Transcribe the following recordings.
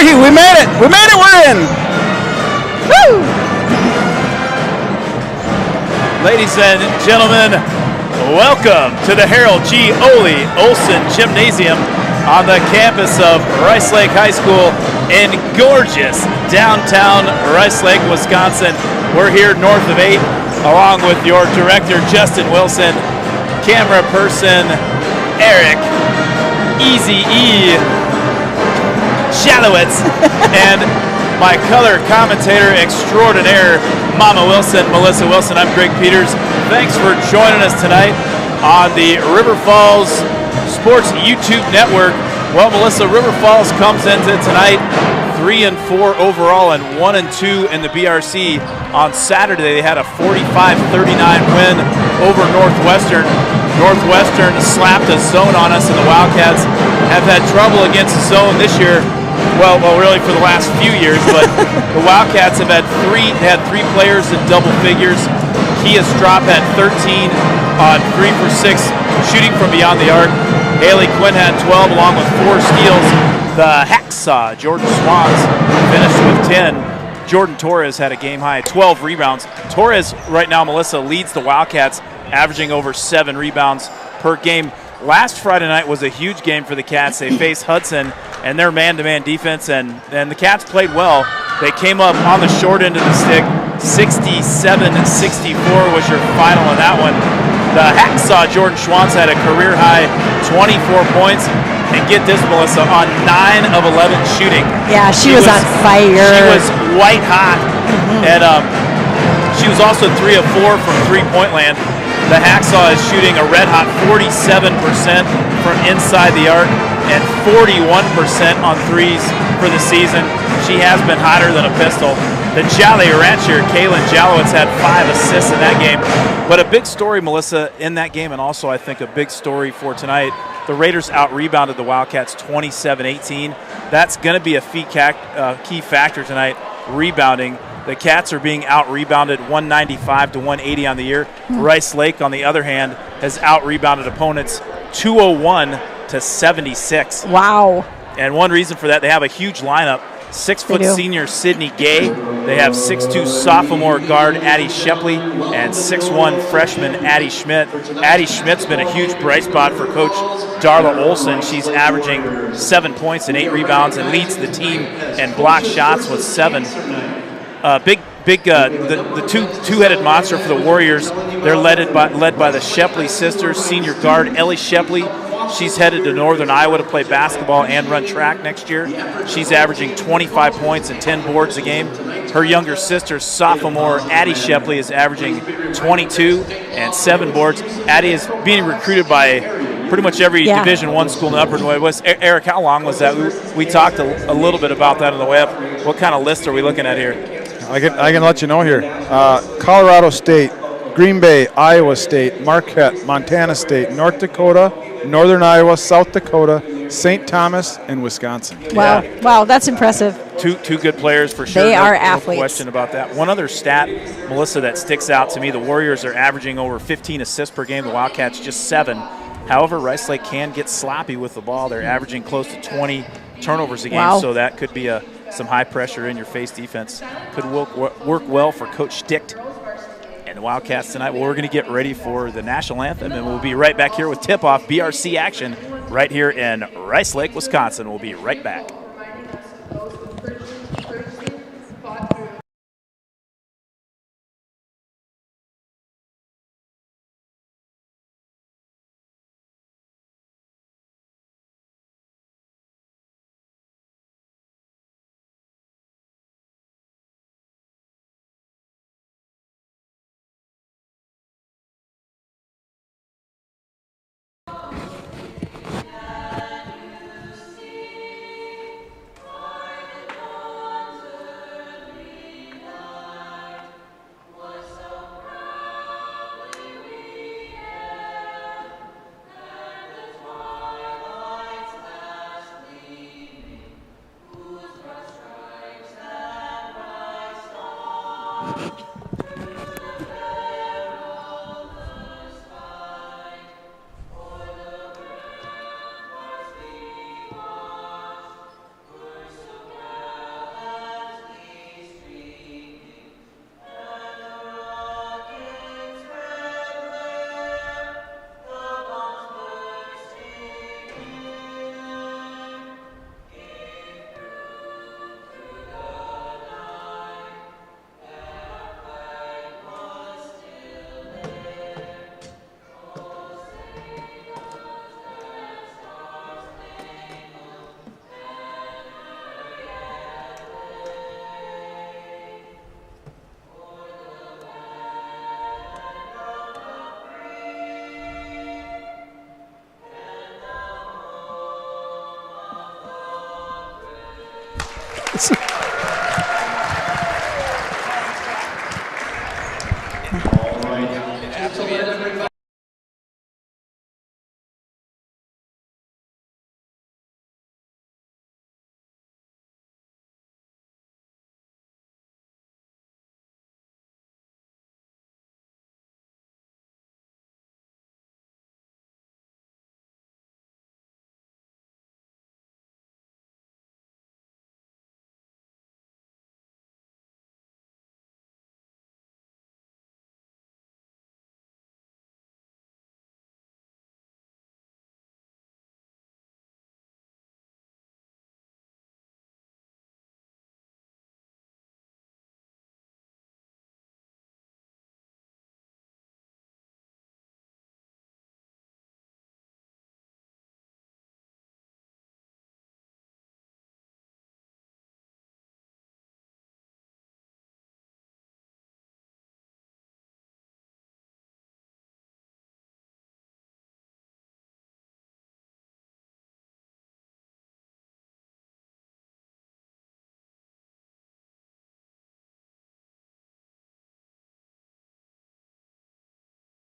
We're here. We made it. We made it. We're in. Woo! Ladies and gentlemen, welcome to the Harold G. Ole Olson Gymnasium on the campus of Rice Lake High School in gorgeous downtown Rice Lake, Wisconsin. We're here north of 8, along with your director, Justin Wilson, camera person, Eric Easy E. Shalowitz, and my color commentator extraordinaire, Mama Wilson, Melissa Wilson. I'm Greg Peters. Thanks for joining us tonight on the River Falls Sports YouTube Network. Well, Melissa, River Falls comes into tonight 3-4 overall and 1-2 in the BRC. On Saturday, they had a 45-39 win over Northwestern. Northwestern slapped a zone on us, and the Wildcats have had trouble against the zone this year. Well, really for the last few years, but the Wildcats have had three players in double figures. Kia Strop had 13 on 3 for 6 shooting from beyond the arc. Haley Quinn had 12 along with 4 steals. The hacksaw, Jordan Swans, finished with 10. Jordan Torres had a game-high 12 rebounds. Torres right now, Melissa, leads the Wildcats, averaging over 7 rebounds per game. Last Friday night was a huge game for the Cats. They faced Hudson and their man-to-man defense, and the Cats played well. They came up on the short end of the stick. 67-64 was your final in that one. The hacksaw, Jordan Schwantz, had a career-high 24 points. And get this, Melissa, on 9 of 11 shooting. Yeah, she was on fire. She was white hot. And she was also 3 of 4 from three-point land. The hacksaw is shooting a red-hot 47% from inside the arc and 41% on threes for the season. She has been hotter than a pistol. The Jolly Rancher, Kaylin Jalowitz, had 5 assists in that game. But a big story, Melissa, in that game, and also I think a big story for tonight, the Raiders out-rebounded the Wildcats 27-18. That's going to be a key factor tonight, rebounding. The Cats are being out-rebounded 195 to 180 on the year. Rice Lake, on the other hand, has out-rebounded opponents 201 to 76. Wow. And one reason for that, they have a huge lineup. 6-foot senior Sydney Gay. They have 6'2 sophomore guard Addie Shepley and 6'1 freshman Addie Schmidt. Addie Schmidt's been a huge bright spot for Coach Darla Olson. She's averaging 7 points and 8 rebounds and leads the team in block shots with 7. The two-headed monster for the Warriors. They're led by the Shepley sisters. Senior guard Ellie Shepley. She's headed to Northern Iowa to play basketball and run track next year. She's averaging 25 points and 10 boards a game. Her younger sister, sophomore Addie Shepley, is averaging 22 and 7 boards. Addie is being recruited by pretty much every Division I school in the Upper Midwest. Eric, how long was that? We talked a little bit about that on the way up. What kind of list are we looking at here? I can let you know here. Colorado State, Green Bay, Iowa State, Marquette, Montana State, North Dakota, Northern Iowa, South Dakota, St. Thomas, and Wisconsin. Wow, wow, that's impressive. Two good players for sure. They are no athletes. No question about that. One other stat, Melissa, that sticks out to me, the Warriors are averaging over 15 assists per game. The Wildcats just 7. However, Rice Lake can get sloppy with the ball. They're averaging close to 20 turnovers a game, so that could be some high pressure in your face defense. Could work well for Coach Sticht and the Wildcats tonight. Well, we're going to get ready for the national anthem, and we'll be right back here with tip-off BRC action right here in Rice Lake, Wisconsin. We'll be right back. is.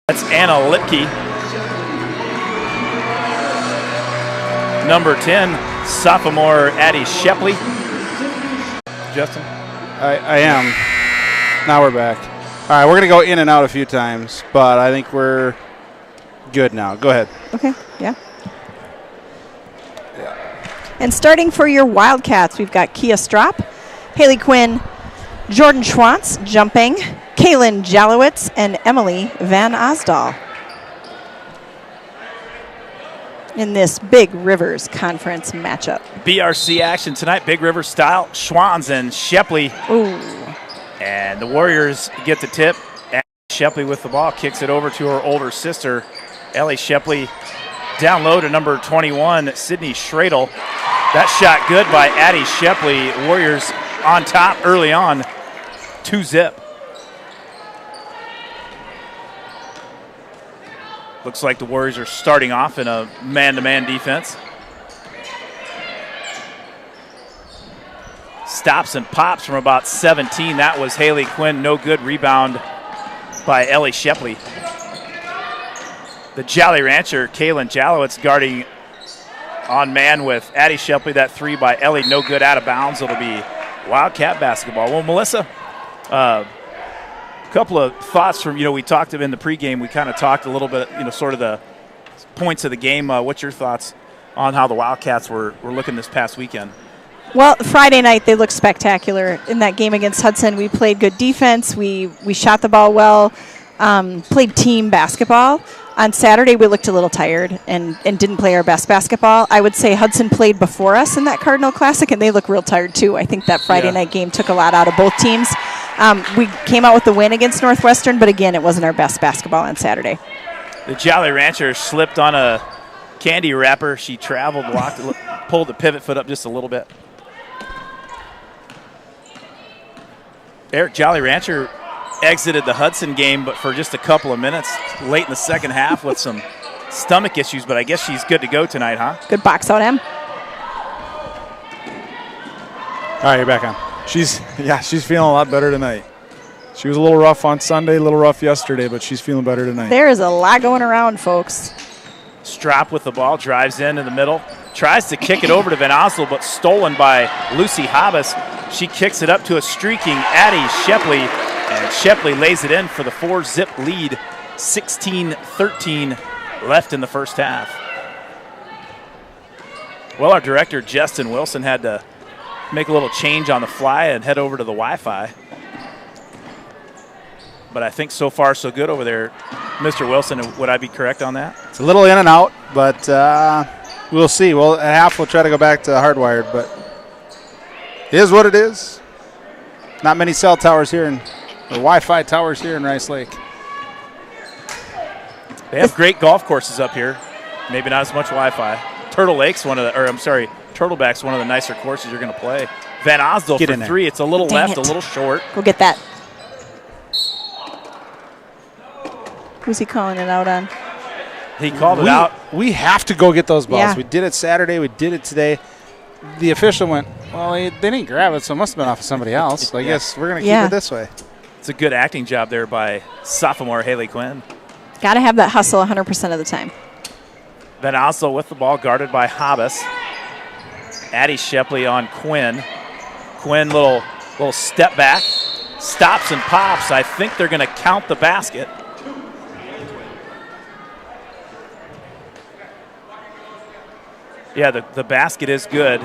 That's Anna Lipke. Number 10, sophomore Addie Shepley. Justin? I am. Now we're back. All right, we're going to go in and out a few times, but I think we're good now. Go ahead. Okay, yeah. And starting for your Wildcats, we've got Kia Strop, Haley Quinn, Jordan Schwantz jumping, Kaylin Jalowitz, and Emily Van Osdal. In this Big Rivers Conference matchup. BRC action tonight, Big River style, Schwans and Shepley. Ooh. And the Warriors get the tip. Shepley with the ball, kicks it over to her older sister, Ellie Shepley. Down low to number 21, Sydney Schradel. That shot good by Addie Shepley. Warriors on top early on, 2-zip. Looks like the Warriors are starting off in a man-to-man defense. Stops and pops from about 17. That was Haley Quinn. No good. Rebound by Ellie Shepley. The Jolly Rancher, Kaylin Jalowitz, guarding on man with Addie Shepley. That three by Ellie, no good, out of bounds. It'll be Wildcat basketball. Well, Melissa, couple of thoughts from, we talked in the pregame. We kind of talked a little bit, sort of the points of the game. What's your thoughts on how the Wildcats were looking this past weekend? Well, Friday night they looked spectacular. In that game against Hudson, we played good defense. We shot the ball well, played team basketball. On Saturday, we looked a little tired and didn't play our best basketball. I would say Hudson played before us in that Cardinal Classic, and they look real tired too. I think that Friday night game took a lot out of both teams. We came out with the win against Northwestern, but again, it wasn't our best basketball on Saturday. The Jolly Rancher slipped on a candy wrapper. She traveled, walked, pulled the pivot foot up just a little bit. Eric Jolly Rancher exited the Hudson game, but for just a couple of minutes late in the second half with some stomach issues, but I guess she's good to go tonight, huh? Good box out, Em. All right, you're back on. She's feeling a lot better tonight. She was a little rough on Sunday, a little rough yesterday, but she's feeling better tonight. There is a lot going around, folks. Strop with the ball, drives in the middle, tries to kick it over to Van Oslo, but stolen by Lucy Habas. She kicks it up to a streaking Addie Shepley, and Shepley lays it in for the 4-zip lead. 16-13 left in the first half. Well, our director, Justin Wilson, had to make a little change on the fly and head over to the Wi-Fi. But I think so far so good over there. Mr. Wilson, would I be correct on that? It's a little in and out, but we'll see. Well, at half we'll try to go back to hardwired, but it is what it is. Not many cell towers here, or Wi-Fi towers here in Rice Lake. They have great golf courses up here. Maybe not as much Wi-Fi. Turtleback's one of the nicer courses you're going to play. Van Osdal for three. It's a little left, a little short. Go get that. Who's he calling it out on? He called it out. We have to go get those balls. Yeah. We did it Saturday. We did it today. the official went, well, they didn't grab it, so it must have been off of somebody else. So I guess we're going to keep it this way. It's a good acting job there by sophomore Haley Quinn. Got to have that hustle 100% of the time. Van Oslo with the ball, guarded by Hobbs. Addie Shepley on Quinn. Quinn, little step back, stops and pops. I think they're going to count the basket. Yeah, the basket is good.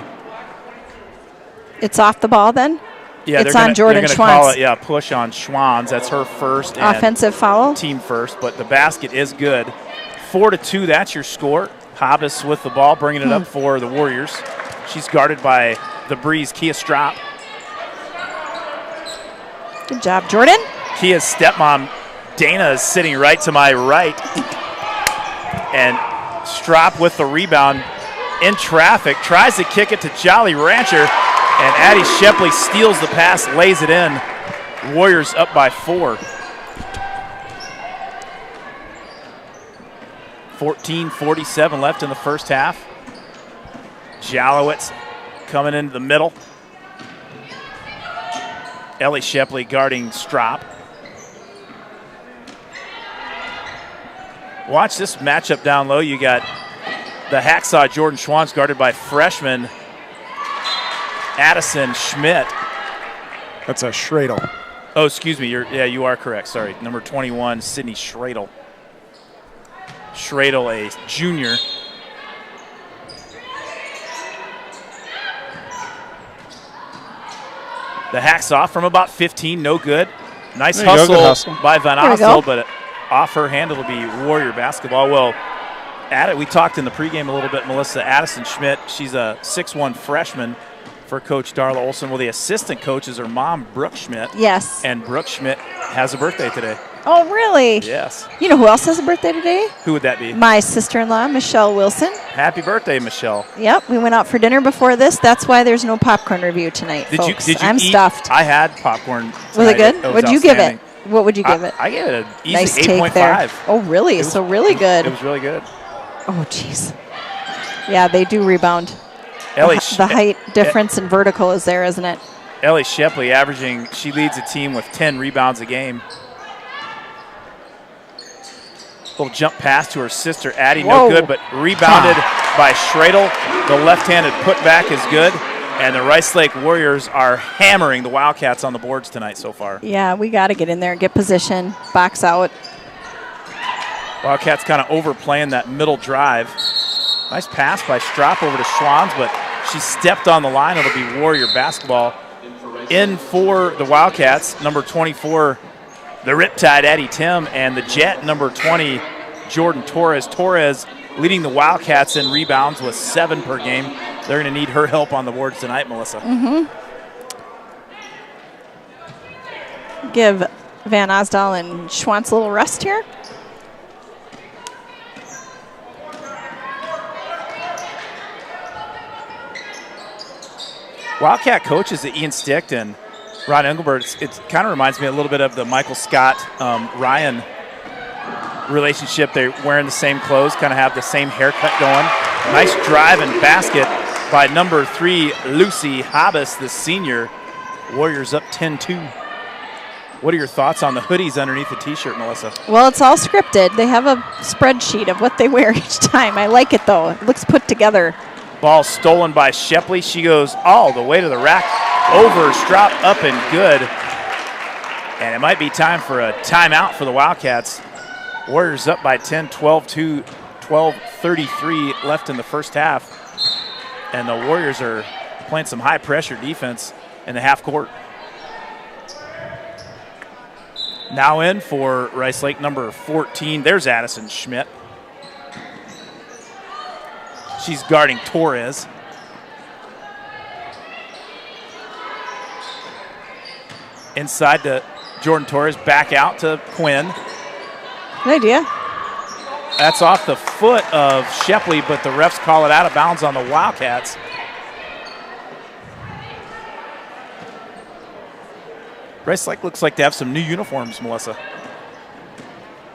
It's off the ball then? Yeah, it's on Jordan Schwanz. Call it, push on Schwanz. That's her first. Offensive foul? Team first, but the basket is good. 4-2, that's your score. Hobbs with the ball, bringing it up for the Warriors. She's guarded by the Breeze, Kia Strop. Good job, Jordan. Kia's stepmom, Dana, is sitting right to my right. And Strop with the rebound in traffic, tries to kick it to Jolly Rancher, and Addie Shepley steals the pass, lays it in. Warriors up by 4. 14:47 left in the first half. Jalowitz coming into the middle. Ellie Shepley guarding Strop. Watch this matchup down low. You got the hacksaw Jordan Schwanz guarded by freshman Addison Schmidt. That's a Schradel. Oh, excuse me. You are correct. Sorry. Number 21, Sydney Schradel. Schradel, a junior. The hacksaw from about 15, no good. Nice hustle by Van Oslo, but off her hand, it'll be Warrior basketball. Well, we talked in the pregame a little bit, Melissa. Addison Schmidt, she's a 6'1 freshman for Coach Darla Olson. Well, the assistant coach is her mom, Brooke Schmidt. Yes. And Brooke Schmidt has a birthday today. Oh, really? Yes. You know who else has a birthday today? Who would that be? My sister-in-law, Michelle Wilson. Happy birthday, Michelle. Yep, we went out for dinner before this. That's why there's no popcorn review tonight, folks. Did you I'm eat? stuffed. I had popcorn tonight. Was it good? What did you give it? What would you give it? I gave it an easy nice 8.5. There. Oh, really? So really good. It was really good. Oh, jeez. Yeah, they do rebound. Ellie the height difference in vertical is there, isn't it? Ellie Shepley averaging, she leads the team with 10 rebounds a game. Little jump pass to her sister, Addie, no good, but rebounded by Schradel. The left-handed putback is good, and the Rice Lake Warriors are hammering the Wildcats on the boards tonight so far. Yeah, we got to get in there and get position, box out. Wildcats kind of overplaying that middle drive. Nice pass by Strop over to Schwanz, but she stepped on the line. It'll be Warrior basketball. In for the Wildcats, number 24, the Riptide, Addie Tim, and the Jet, number 20, Jordan Torres. Torres leading the Wildcats in rebounds with 7 per game. They're going to need her help on the boards tonight, Melissa. Give Van Osdal and Schwantz a little rest here. Wildcat coaches at Ian Sticht and Ron Engelbert, it kind of reminds me a little bit of the Michael Scott, Ryan relationship. They're wearing the same clothes, kind of have the same haircut going. Nice drive and basket by number 3, Lucy Hobbs, the senior. Warriors up 10-2. What are your thoughts on the hoodies underneath the T-shirt, Melissa? Well, it's all scripted. They have a spreadsheet of what they wear each time. I like it, though. It looks put together. Ball stolen by Shepley. She goes all the way to the rack. Over, Strop, up and good. And it might be time for a timeout for the Wildcats. Warriors up by 10, 12-2, 12:33 left in the first half. And the Warriors are playing some high-pressure defense in the half court. Now in for Rice Lake, number 14. There's Addison Schmidt. She's guarding Torres. Inside to Jordan Torres, back out to Quinn. Good idea. That's off the foot of Shepley, but the refs call it out of bounds on the Wildcats. Rice Lake looks like they have some new uniforms, Melissa.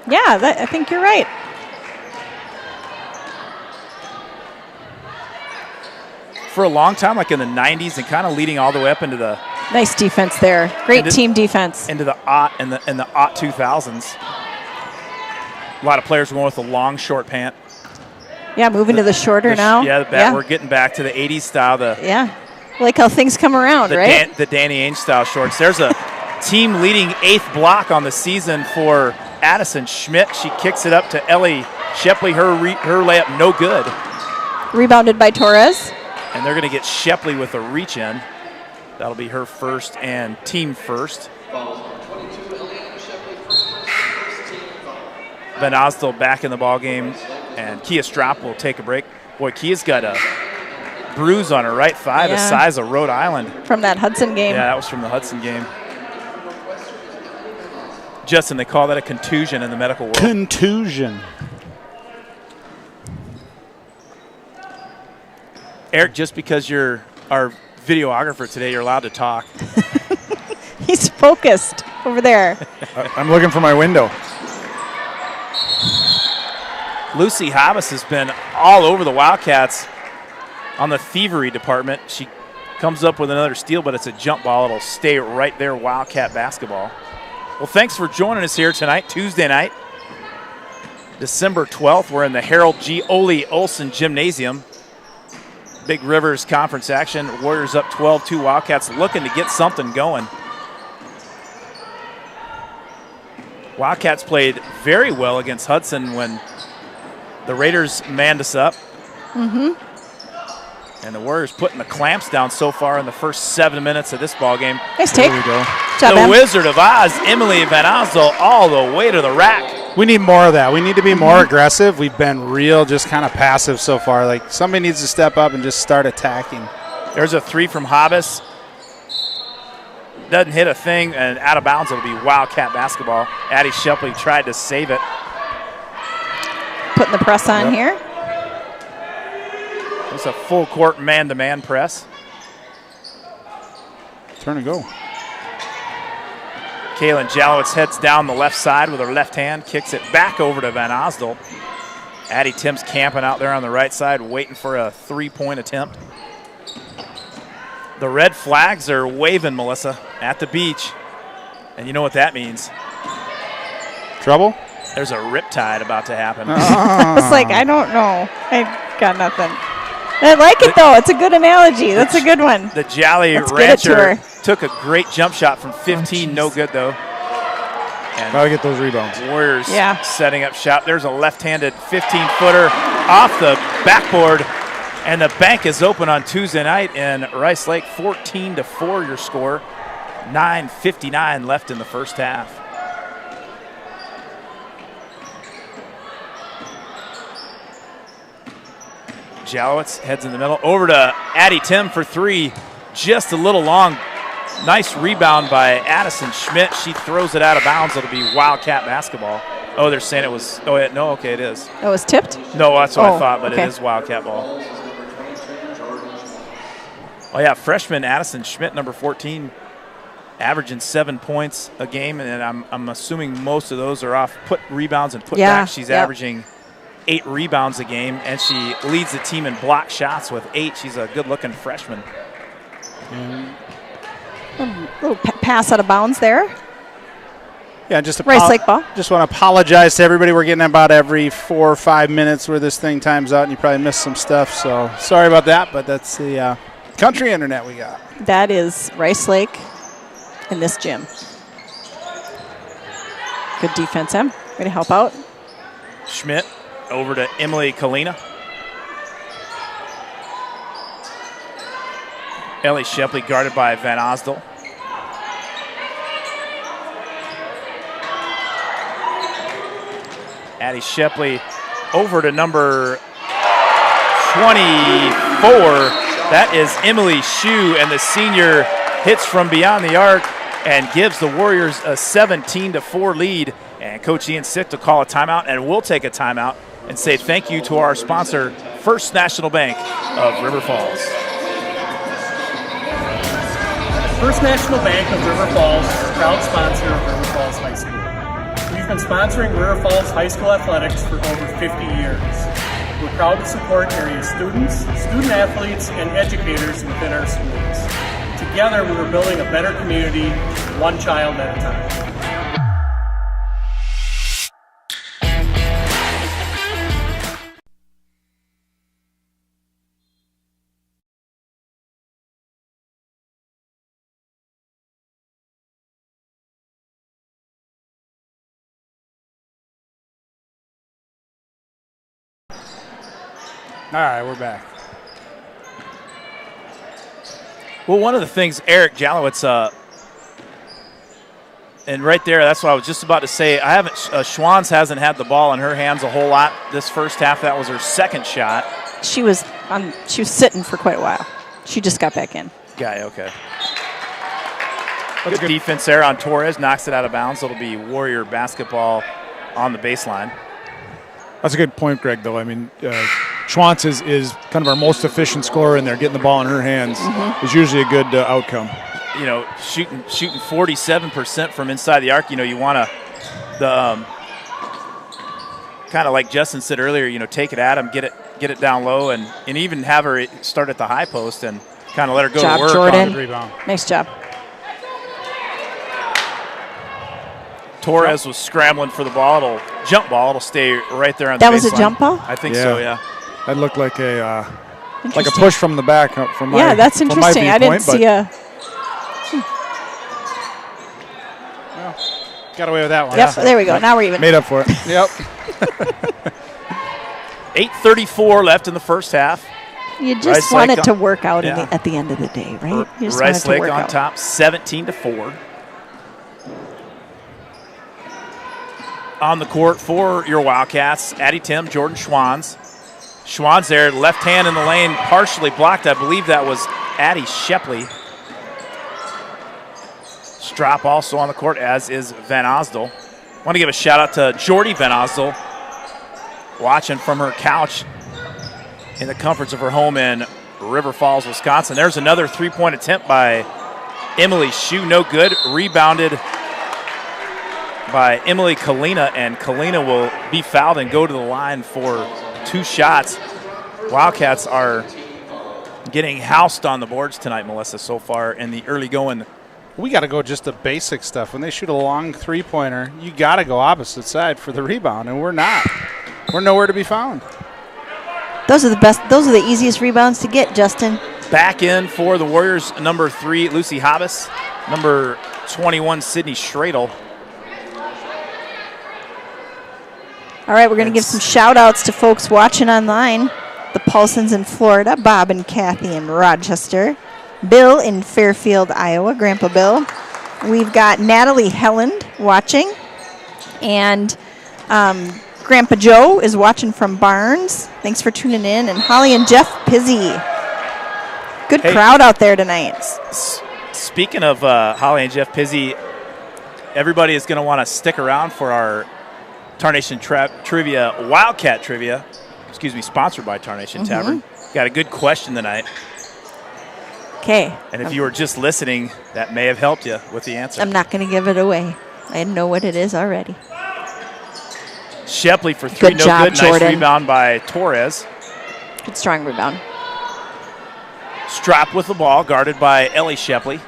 Yeah, I think you're right. for a long time, like in the 90s, and kind of leading all the way up into the Nice defense there. Great team defense. into the aught and the 2000s. A lot of players going with the long, short pant. Yeah, moving to the shorter now. Yeah, we're getting back to the 80s style. Yeah, like how things come around, right? The Danny Ainge style shorts. There's a team leading 8th block on the season for Addison Schmidt. She kicks it up to Ellie Shepley. Her layup no good. Rebounded by Torres. And they're going to get Shepley with a reach in. That'll be her first and team first. Van Osdel back in the ball game, and Kia Strop will take a break. Boy, Kia's got a bruise on her right thigh the size of Rhode Island. From that Hudson game. Yeah, that was from the Hudson game. Justin, they call that a contusion in the medical world. Contusion. Eric, just because you're our videographer today, you're allowed to talk. He's focused over there. I'm looking for my window. Lucy Habas has been all over the Wildcats on the thievery department. She comes up with another steal, but it's a jump ball. It'll stay right there, Wildcat basketball. Well, thanks for joining us here tonight, Tuesday night, December 12th. We're in the Harold G. Ole Olson Gymnasium. Big Rivers Conference action. Warriors up 12-2. Wildcats looking to get something going. Wildcats played very well against Hudson when the Raiders manned us up. And the Warriors putting the clamps down so far in the first 7 minutes of this ball game. Nice take. There we go. Job, The Wizard of Oz, Emily Van Osdel, all the way to the rack. We need more of that. We need to be more aggressive. We've been real just kind of passive so far. Like, somebody needs to step up and just start attacking. There's a three from Habas. Doesn't hit a thing, and out of bounds. It'll be Wildcat basketball. Addie Shepley tried to save it. Putting the press on here. It's a full court man-to-man press. Turn and go. Kaylin Jalowitz heads down the left side with her left hand, kicks it back over to Van Osdel. Addie Tim's camping out there on the right side, waiting for a three-point attempt. The red flags are waving, Melissa, at the beach. And you know what that means. Trouble? There's a riptide about to happen. I was like, I don't know. I got nothing. I like it, though. It's a good analogy. That's a good one. The Jolly Let's get it to Rancher her. took a great jump shot from 15, no good though. And Gotta get those rebounds. Warriors Yeah. setting up shop. There's a left-handed 15-footer off the backboard, and the bank is open on Tuesday night in Rice Lake. 14-4 your score. 9:59 left in the first half. Jalowitz heads in the middle. Over to Addie Tim for three. Just a little long. Nice rebound by Addison Schmidt. She throws it out of bounds. It'll be Wildcat basketball. Oh, they're saying it was. Oh, yeah, no, okay, it is. It was tipped? No, that's what I Oh, thought, but okay. it is Wildcat ball. Oh, yeah, freshman Addison Schmidt, number 14, averaging 7 points a game, and I'm assuming most of those are off put rebounds and put Yeah, back. She's yep. averaging 8 rebounds a game, and she leads the team in block shots with 8. She's a good-looking freshman. Little pass out of bounds there. Yeah, just Rice Lake ball. Just want to apologize to everybody. We're getting about every 4 or 5 minutes where this thing times out, and you probably missed some stuff. So sorry about that, but that's the country internet we got. That is Rice Lake in this gym. Good defense, Em. Way to help out. Schmidt over to Emily Kalina. Ellie Shepley guarded by Van Osdel. Addie Shepley over to number 24. That is Emily Shue, and the senior hits from beyond the arc and gives the Warriors a 17-4 lead. And Coach Ian Sick to call a timeout, and we'll take a timeout and say thank you to our sponsor, First National Bank of River Falls. First National Bank of River Falls is a proud sponsor of River Falls High School. We've been sponsoring River Falls High School athletics for over 50 years. We're proud to support area students, student athletes, and educators within our schools. Together, we are building a better community, one child at a time. All right, we're back. Well, one of the things, Eric Jalowitz, and right there, that's what I was just about to say. I haven't. Schwanz hasn't had the ball in her hands a whole lot this first half. That was her second shot. She was sitting for quite a while. She just got back in. Guy, okay. Good defense there on Torres. Knocks it out of bounds. It'll be Warrior basketball on the baseline. That's a good point, Greg, though. I mean, Schwantz is kind of our most efficient scorer, and they're getting the ball in her hands is usually a good outcome. You know, shooting 47% from inside the arc. You know, you want to kind of like Justin said earlier. You know, take it at him, get it down low, and even have her start at the high post and kind of let her go to work Jordan. on the rebound. Nice job. Torres was scrambling for the ball. Jump ball. It'll stay right there on the baseline. That was a jump ball? I think so, yeah. That looked like a push from the back. From my, that's interesting. I didn't see a. Well, got away with that one. Yep, there we go. Now we're even. Made up for it. Yep. 8:34 left in the first half. You just Rice want Lake it to work out yeah. at the end of the day, right? You just Rice want it to Lake work on out. top, 17-4. On the court for your Wildcats, Addie Tim, Jordan Schwanz. Schwanz there, left hand in the lane, partially blocked. I believe that was Addie Shepley. Strop also on the court, as is Van Osdel. Want to give a shout out to Jordy Van Osdel, watching from her couch in the comforts of her home in River Falls, Wisconsin. There's another three-point attempt by Emily Shue, no good. Rebounded by Emily Kalina, and Kalina will be fouled and go to the line for 2 shots. Wildcats are getting housed on the boards tonight, Melissa, so far in the early going. We got to go just the basic stuff. When they shoot a long three-pointer, you got to go opposite side for the rebound, and we're not. We're nowhere to be found. Those are the best. Those are the easiest rebounds to get, Justin. Back in for the Warriors, number 3, Lucy Habas. Number 21, Sydney Schradel. All right, we're going to give some shout-outs to folks watching online. The Paulsons in Florida, Bob and Kathy in Rochester, Bill in Fairfield, Iowa, Grandpa Bill. We've got Natalie Helland watching, and Grandpa Joe is watching from Barnes. Thanks for tuning in. And Holly and Jeff Pizzy. Good crowd out there tonight. Speaking of Holly and Jeff Pizzy, everybody is going to want to stick around for our Tarnation Trivia, Wildcat Trivia, sponsored by Tarnation Tavern. Got a good question tonight. Okay. And if you were just listening, that may have helped you with the answer. I'm not going to give it away. I know what it is already. Shepley for 3, Good job, good. Jordan. Nice rebound by Torres. Good strong rebound. Strop with the ball, guarded by Ellie Shepley.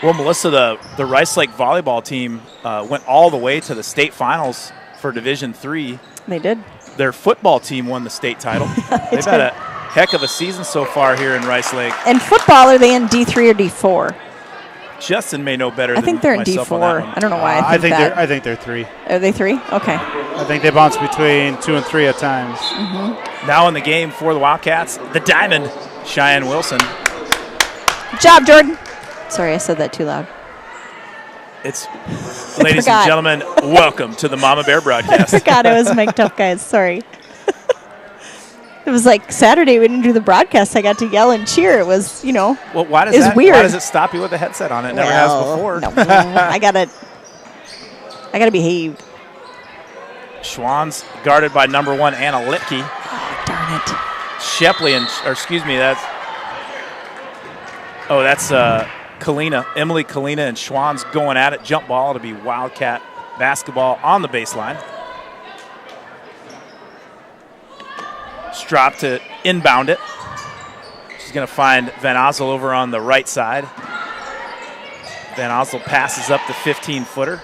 Well, Melissa, the Rice Lake volleyball team went all the way to the state finals for Division III. They did. Their football team won the state title. They've had a heck of a season so far here in Rice Lake. And football, are they in D3 or D4? Justin may know better than I think they're in myself on that D4. one. I don't know why I think that. I think they're 3. Are they 3? Okay. I think they bounce between 2 and 3 at times. Now in the game for the Wildcats, the Diamond, Cheyenne Wilson. Good job, Jordan. Sorry, I said that too loud. It's, ladies and gentlemen, welcome to the Mama Bear broadcast. I forgot I was mic'd up, guys. Sorry. It was like Saturday we didn't do the broadcast. I got to yell and cheer. It was, Well, why does weird. Why does it stop you with a headset on? It never has before. No, I gotta behave. Schwann's guarded by number 1 Anna Lipke. Oh, darn it. Shepley that's Kalina, Emily Kalina and Schwann's going at it. Jump ball to be Wildcat basketball on the baseline. Strop to inbound it. She's going to find Van Osel over on the right side. Van Osel passes up the 15-footer.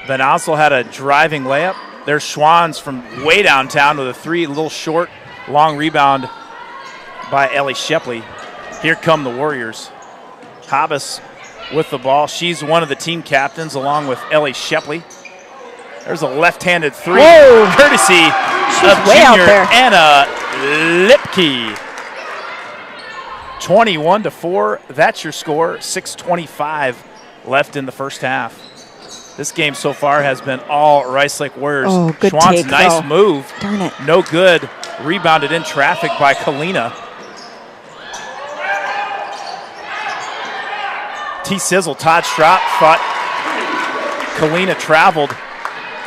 Van Osel had a driving layup. There's Schwans from way downtown with a three, a little short, long rebound by Ellie Shepley. Here come the Warriors. Hobbs with the ball. She's one of the team captains along with Ellie Shepley. There's a left-handed three, Whoa. courtesy She's of way out junior there. Anna Lipke. 21-4, that's your score. 6:25 left in the first half. This game so far has been all Rice Lake Warriors. Oh, good Schwann's take, nice though. move. Darn it. No good. Rebounded in traffic by Kalina. T-Sizzle, Todd Strop thought Kalina traveled.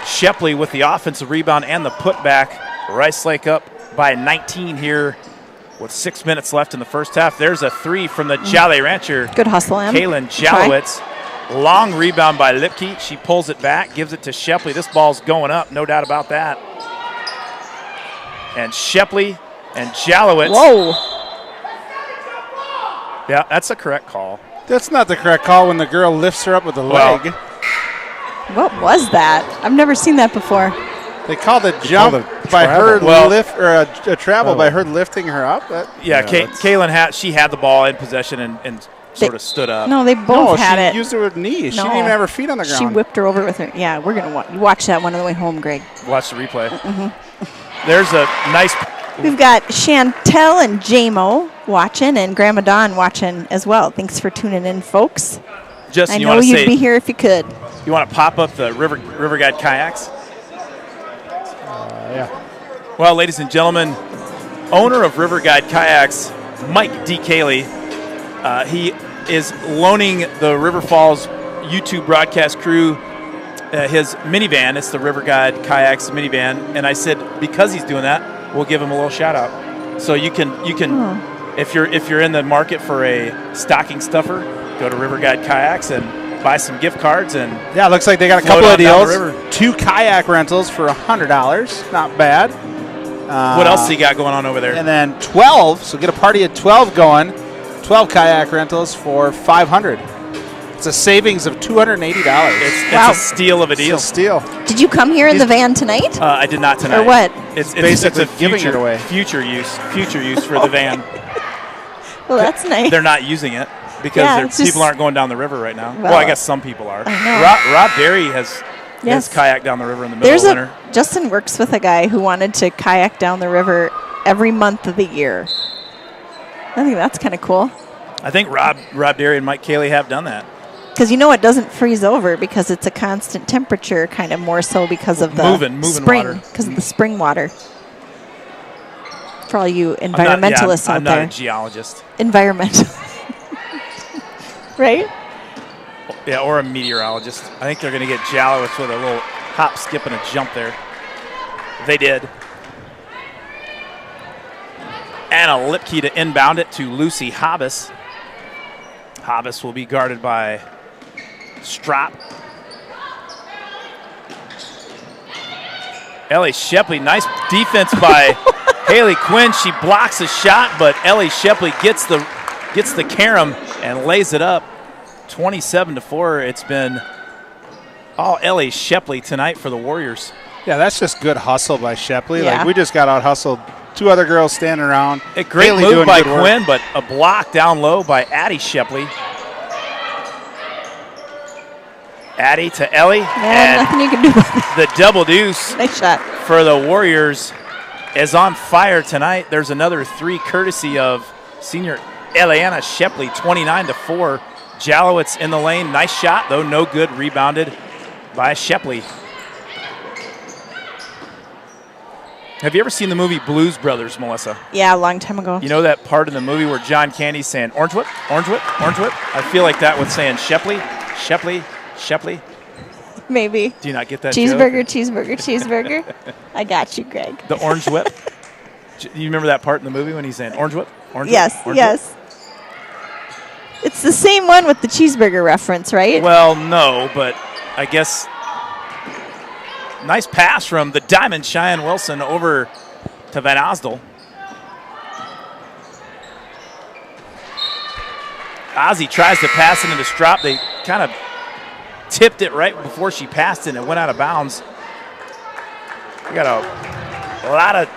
Shepley with the offensive rebound and the putback. Rice Lake up by 19 here with 6 minutes left in the first half. There's a three from the Jolly Rancher. Good hustle, Em. Kaylin Jalowitz. Long rebound by Lipke. She pulls it back, gives it to Shepley. This ball's going up, no doubt about that. And Shepley and Jalowitz. Whoa. Yeah, that's a correct call. That's not the correct call when the girl lifts her up with a Well, leg. What was that? I've never seen that before. They called a jump called a by her travel. Well- lift, or a travel by her lifting her up. Yeah, that's- Kaylin had the ball in possession and sort of stood up. No, they both had she it. used her knee. She No. didn't even have her feet on the ground. She whipped her over with her. Yeah, we're going to watch that one on the way home, Greg. Watch the replay. There's a nice. We've got Chantel and JMO watching and Grandma Dawn watching as well. Thanks for tuning in, folks. Justin, I you know want to you'd say be here if you could. you want to pop up the River Guide kayaks? Yeah. Well, ladies and gentlemen, owner of River Guide Kayaks, Mike D. Cayley, he is loaning the River Falls YouTube broadcast crew his minivan. It's the River Guide Kayaks minivan, and I said because he's doing that, we'll give him a little shout out. So you can if you're in the market for a stocking stuffer, go to River Guide Kayaks and buy some gift cards and Yeah, it looks like they got a Float couple of on down deals. the river. 2 kayak rentals for $100. Not bad. what else he got going on over there? And then 12, so get a party at 12 going. 12 kayak rentals for $500. It's a savings of $280. It's Wow. a steal of a deal. It's a steal. Did you come here in the van tonight? I did not tonight. Or what? It's basically a giving future, it away. Future use for the van. Well, that's nice. They're not using it because Yeah, it's just- people aren't going down the river right now. Well, Well, I guess some people are. I know. Rob Derry has Yes. kayaked down the river in the middle There's of winter. Justin works with a guy who wanted to kayak down the river every month of the year. I think that's kind of cool. I think Rob Derry and Mike Cayley have done that. Because you know it doesn't freeze over because it's a constant temperature, kind of more so because of the Moving spring, water. because of the spring water. For all you I'm environmentalists not, out I'm not there. a geologist. Environmental. Right? Yeah, or a meteorologist. I think they're going to get Jalowitz with a little hop, skip, and a jump there. They did. Anna Lipke to inbound it to Lucy Hobbs. Hobbs will be guarded by Strop. Ellie Shepley, nice defense by Haley Quinn. She blocks a shot, but Ellie Shepley gets the carom and lays it up. 27-4. It's been all Ellie Shepley tonight for the Warriors. Yeah, that's just good hustle by Shepley. Yeah. Like, we just got out hustled. 2 other girls standing around. A great Haley move doing by good work. Quinn, but a block down low by Addie Shepley. Addie to Ellie. Yeah, and nothing you can do about that. the double deuce Nice shot. for the Warriors is on fire tonight. There's another 3 courtesy of senior Eliana Shepley, 29-4. Jalowitz in the lane. Nice shot, though no good. Rebounded by Shepley. Have you ever seen the movie Blues Brothers, Melissa? Yeah, a long time ago. You know that part in the movie where John Candy's saying, orange whip, orange whip, orange whip? I feel like that was saying Shepley, Shepley, Shepley. Maybe. Do you not get that Cheeseburger, joke? cheeseburger, cheeseburger. I got you, Greg. The orange whip? You remember that part in the movie when he's saying orange whip? Orange Yes, whip, orange yes. It's the same one with the cheeseburger reference, right? Whip? Well, no, but I guess Nice pass from the Diamond Cheyenne Wilson over to Van Osdel. Ozzie tries to pass into the strop. They kind of tipped it right before she passed it and it went out of bounds. We got a lot of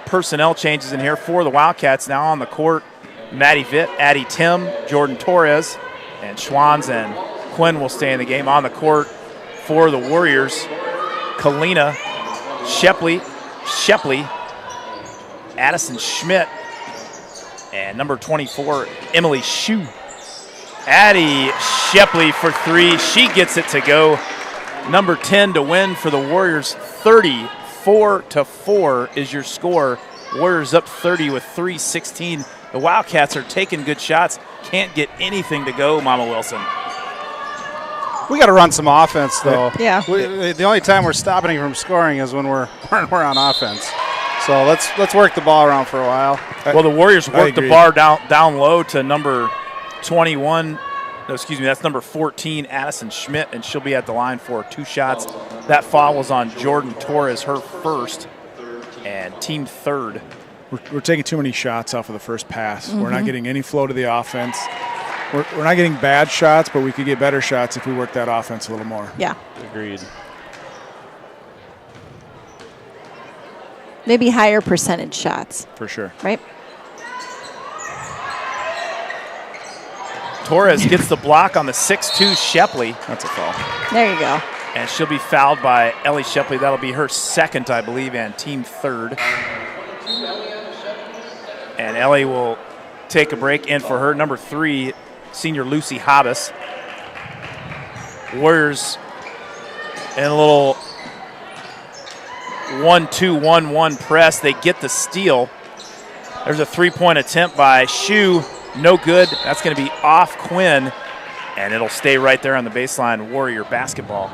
personnel changes in here for the Wildcats. Now on the court, Maddie Vitt, Addie Tim, Jordan Torres, and Schwanz and Quinn will stay in the game. On the court for the Warriors, Kalina, Shepley, Addison Schmidt, and number 24, Emily Shue. Addie Shepley for three. She gets it to go. Number 10 to win for the Warriors. 34-4 is your score. Warriors up 30 with 3:16. The Wildcats are taking good shots. Can't get anything to go, Mama Wilson. We got to run some offense, though. Yeah. The only time we're stopping from scoring is when we're on offense. So let's work the ball around for a while. Well, the Warriors work the bar down low to number 21. No, excuse me, that's number 14, Addison Schmidt, and she'll be at the line for 2 shots. That foul was on Jordan Torres, her first, and team third. We're taking too many shots off of the first pass. We're not getting any flow to the offense. We're not getting bad shots, but we could get better shots if we work that offense a little more. Yeah. Agreed. Maybe higher percentage shots, For sure. right? Torres gets the block on the 6'2 Shepley, That's a foul. There you go. and she'll be fouled by Ellie Shepley. That'll be her second, I believe, and team third. And Ellie will take a break in for her number 3, senior Lucy Hobbs. Warriors in a little 1-2-1-1 press. They get the steal. There's a 3-point attempt by Shue. No good. That's going to be off Quinn, and it'll stay right there on the baseline. Warrior basketball.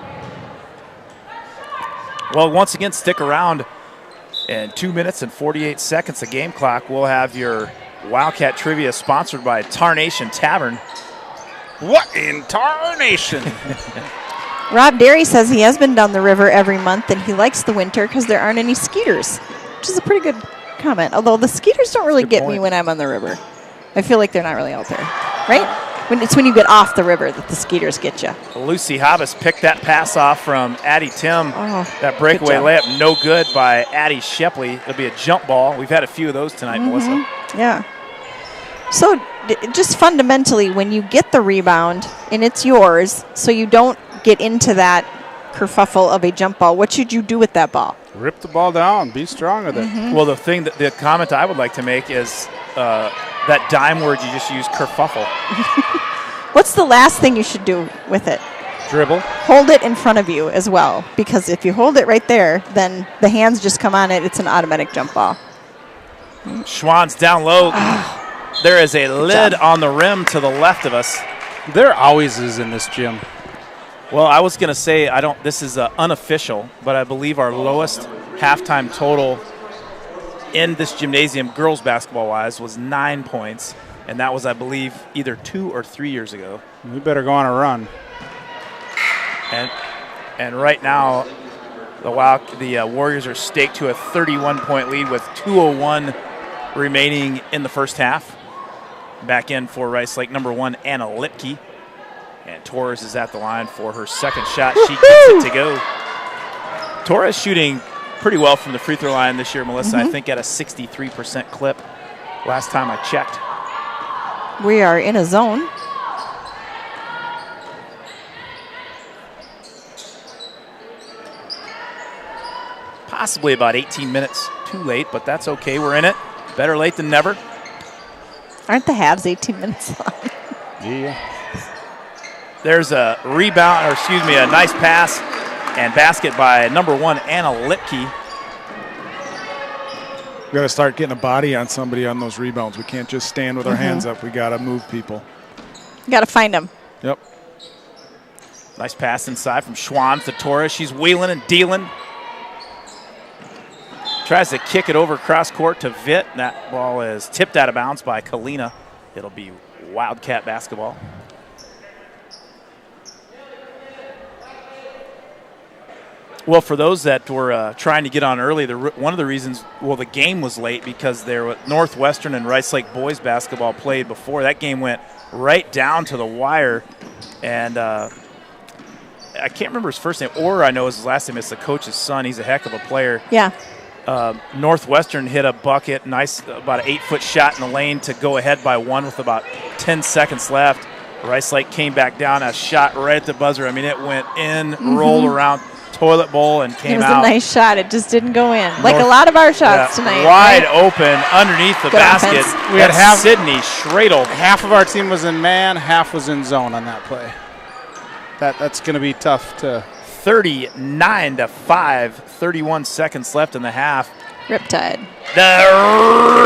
Well, once again, stick around. In 2 minutes and 48 seconds, the game clock, we'll have your Wildcat Trivia sponsored by Tarnation Tavern. What in tarnation? Rob Derry says he has been down the river every month and he likes the winter because there aren't any skeeters, which is a pretty good comment. Although the skeeters don't really get me when I'm on the river. I feel like they're not really out there, right? It's when you get off the river that the skeeters get you. Lucy Hobbs picked that pass off from Addie Tim. Oh, that breakaway good layup, no good by Addie Shepley. It'll be a jump ball. We've had a few of those tonight, Melissa. Yeah. So just fundamentally, when you get the rebound and it's yours, so you don't get into that kerfuffle of a jump ball, what should you do with that ball? Rip the ball down. Be strong with it. Well, the comment I would like to make is that dime word you just used, kerfuffle. What's the last thing you should do with it? Dribble. Hold it in front of you as well, because if you hold it right there, then the hands just come on it. It's an automatic jump ball. Schwann's down low. There is a lid on the rim to the left of us. There always is in this gym. Well, I was going to say, this is unofficial, but I believe our lowest halftime total in this gymnasium, girls basketball-wise, was 9 points. And that was, I believe, either 2 or 3 years ago. We better go on a run. And right now, the Warriors are staked to a 31-point lead with 2:01 remaining in the first half. Back in for Rice Lake, number 1, Anna Lipke. And Torres is at the line for her second shot. She gets it to go. Torres shooting pretty well from the free throw line this year, Melissa. I think at a 63% clip last time I checked. We are in a zone. Possibly about 18 minutes too late, but that's okay. We're in it. Better late than never. Aren't the halves 18 minutes long? Yeah. There's a rebound, or excuse me, a nice pass and basket by number 1, Anna Lipke. We got to start getting a body on somebody on those rebounds. We can't just stand with our hands up. We got to move people. You got to find them. Yep. Nice pass inside from Schwann to Torres. She's wheeling and dealing. Tries to kick it over cross court to Vitt. That ball is tipped out of bounds by Kalina. It'll be Wildcat basketball. Well, for those that were trying to get on early, one of the reasons, the game was late because Northwestern and Rice Lake boys basketball played before. That game went right down to the wire, and I can't remember his first name, or I know his last name. It's the coach's son. He's a heck of a player. Yeah. Northwestern hit a bucket, nice, about an 8-foot shot in the lane to go ahead by 1 with about 10 seconds left. Rice Lake came back down, a shot right at the buzzer. I mean, it went in, rolled around, toilet bowl, and came out. It was a nice shot. It just didn't go in. Like a lot of our shots tonight. Wide right? open underneath the Good basket. offense. We had Sydney Schradel. Half of our team was in man, half was in zone on that play. That's going to be tough to. 39-5, 31 seconds left in the half. Riptide. The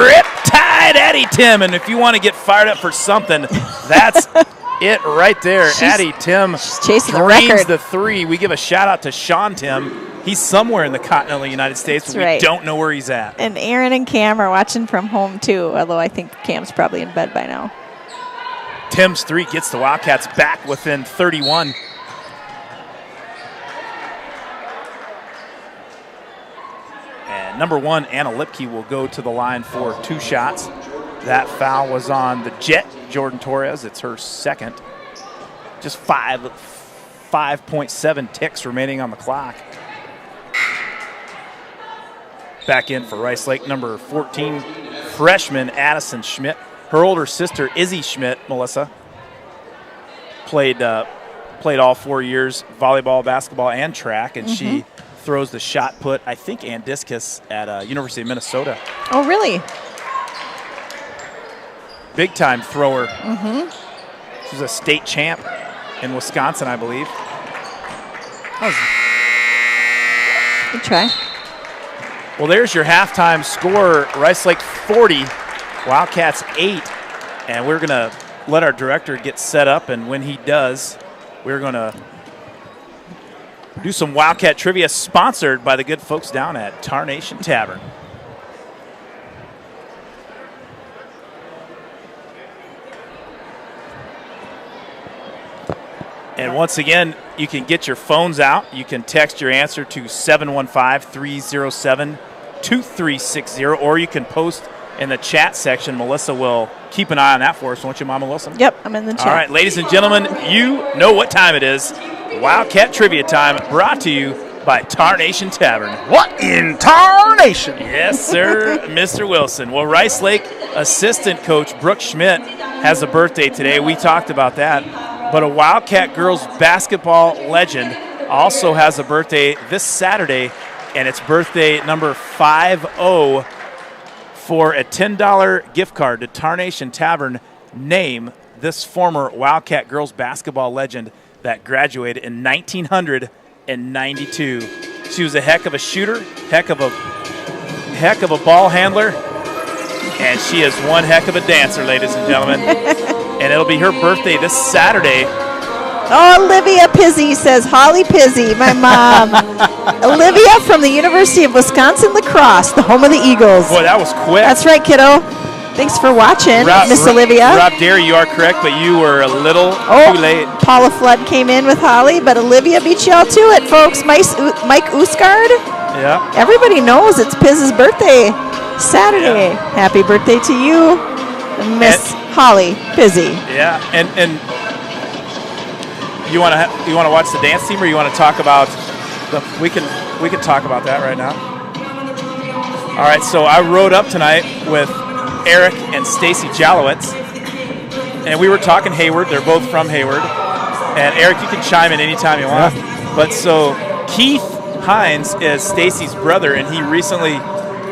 Riptide Addie Tim. And if you want to get fired up for something, that's it right there. Addie Tim chasing the drains record. the 3. We give a shout out to Sean Tim. He's somewhere in the continental United States, but we don't know where he's at. And Aaron and Cam are watching from home too, although I think Cam's probably in bed by now. Tim's 3 gets the Wildcats back within 31. And number 1, Anna Lipke, will go to the line for 2 shots. That foul was on the Jet, Jordan Torres. It's her second. Just 5.7 ticks remaining on the clock. Back in for Rice Lake, number 14, freshman Addison Schmidt. Her older sister, Izzy Schmidt, Melissa, played all 4 years, volleyball, basketball, and track, and she throws the shot put, I think, and discus at University of Minnesota. Oh, really? Big-time thrower. She was a state champ in Wisconsin, I believe. Good try. Well, there's your halftime score. Rice Lake 40, Wildcats 8. And we're going to let our director get set up, and when he does, we're going to do some Wildcat trivia sponsored by the good folks down at Tarnation Tavern. And once again, you can get your phones out. You can text your answer to 715-307-2360, or you can post in the chat section. Melissa will keep an eye on that for us, won't you, Mama Melissa? Yep, I'm in the chat. All right, ladies and gentlemen, you know what time it is. Wildcat Trivia Time, brought to you by Tarnation Tavern. What in tarnation? Yes, sir, Mr. Wilson. Well, Rice Lake assistant coach Brooke Schmidt has a birthday today. We talked about that. But a Wildcat girls basketball legend also has a birthday this Saturday, and it's birthday number 50 for a $10 gift card to Tarnation Tavern. Name this former Wildcat girls basketball legend that graduated in 1992. She was a heck of a shooter, heck of a ball handler, and she is one heck of a dancer, ladies and gentlemen. And it'll be her birthday this Saturday. Oh, Olivia Pizzi says, Holly Pizzi, my mom. Olivia from the University of Wisconsin Lacrosse, the home of the Eagles. Boy, that was quick. That's right, kiddo. Thanks for watching, Miss Olivia. Rob Derry, you are correct, but you were a little too late. Paula Flood came in with Holly, but Olivia beat y'all to it, folks. Mike Usgard. Yeah. Everybody knows it's Piz's birthday Saturday. Yeah. Happy birthday to you, Miss Holly Pizzi. Yeah, and you want to watch the dance team, or you want to talk about we can talk about that right now. All right, so I rode up tonight with Eric and Stacy Jalowitz, and we were talking Hayward. They're both from Hayward. And Eric, you can chime in anytime you want. Yeah. But so Keith Hines is Stacy's brother, and he recently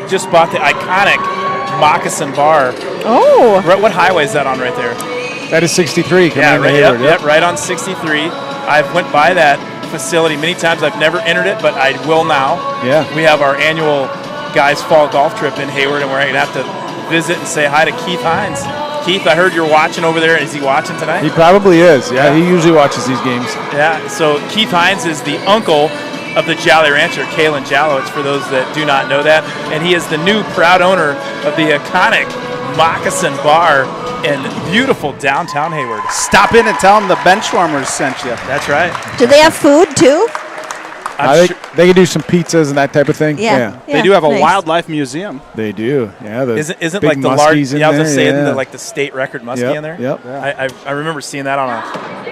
just bought the iconic Moccasin Bar. Oh. What highway is that on right there? That is 63. Right on 63. I've went by that facility many times. I've never entered it, but I will now. Yeah. We have our annual guys' fall golf trip in Hayward, and we're going to have to visit and say hi to Keith Hines. Keith, I heard you're watching over there. Is he watching tonight? He probably is. Yeah, he usually watches these games. Yeah, so Keith Hines is the uncle of the Jolly Rancher, Kalen Jalowitz, for those that do not know that. And he is the new proud owner of the iconic Moccasin Bar in beautiful downtown Hayward. Stop in and tell them the Benchwarmers sent you. That's right. Do they have food too? I'm think they can do some pizzas and that type of thing. Yeah. They do have a nice. wildlife museum. They do. Yeah. The Isn't big like the large? muskies in Yeah, I was there, gonna say, isn't yeah. the, like the state record muskie Yep, in there? yep. I remember seeing that on a.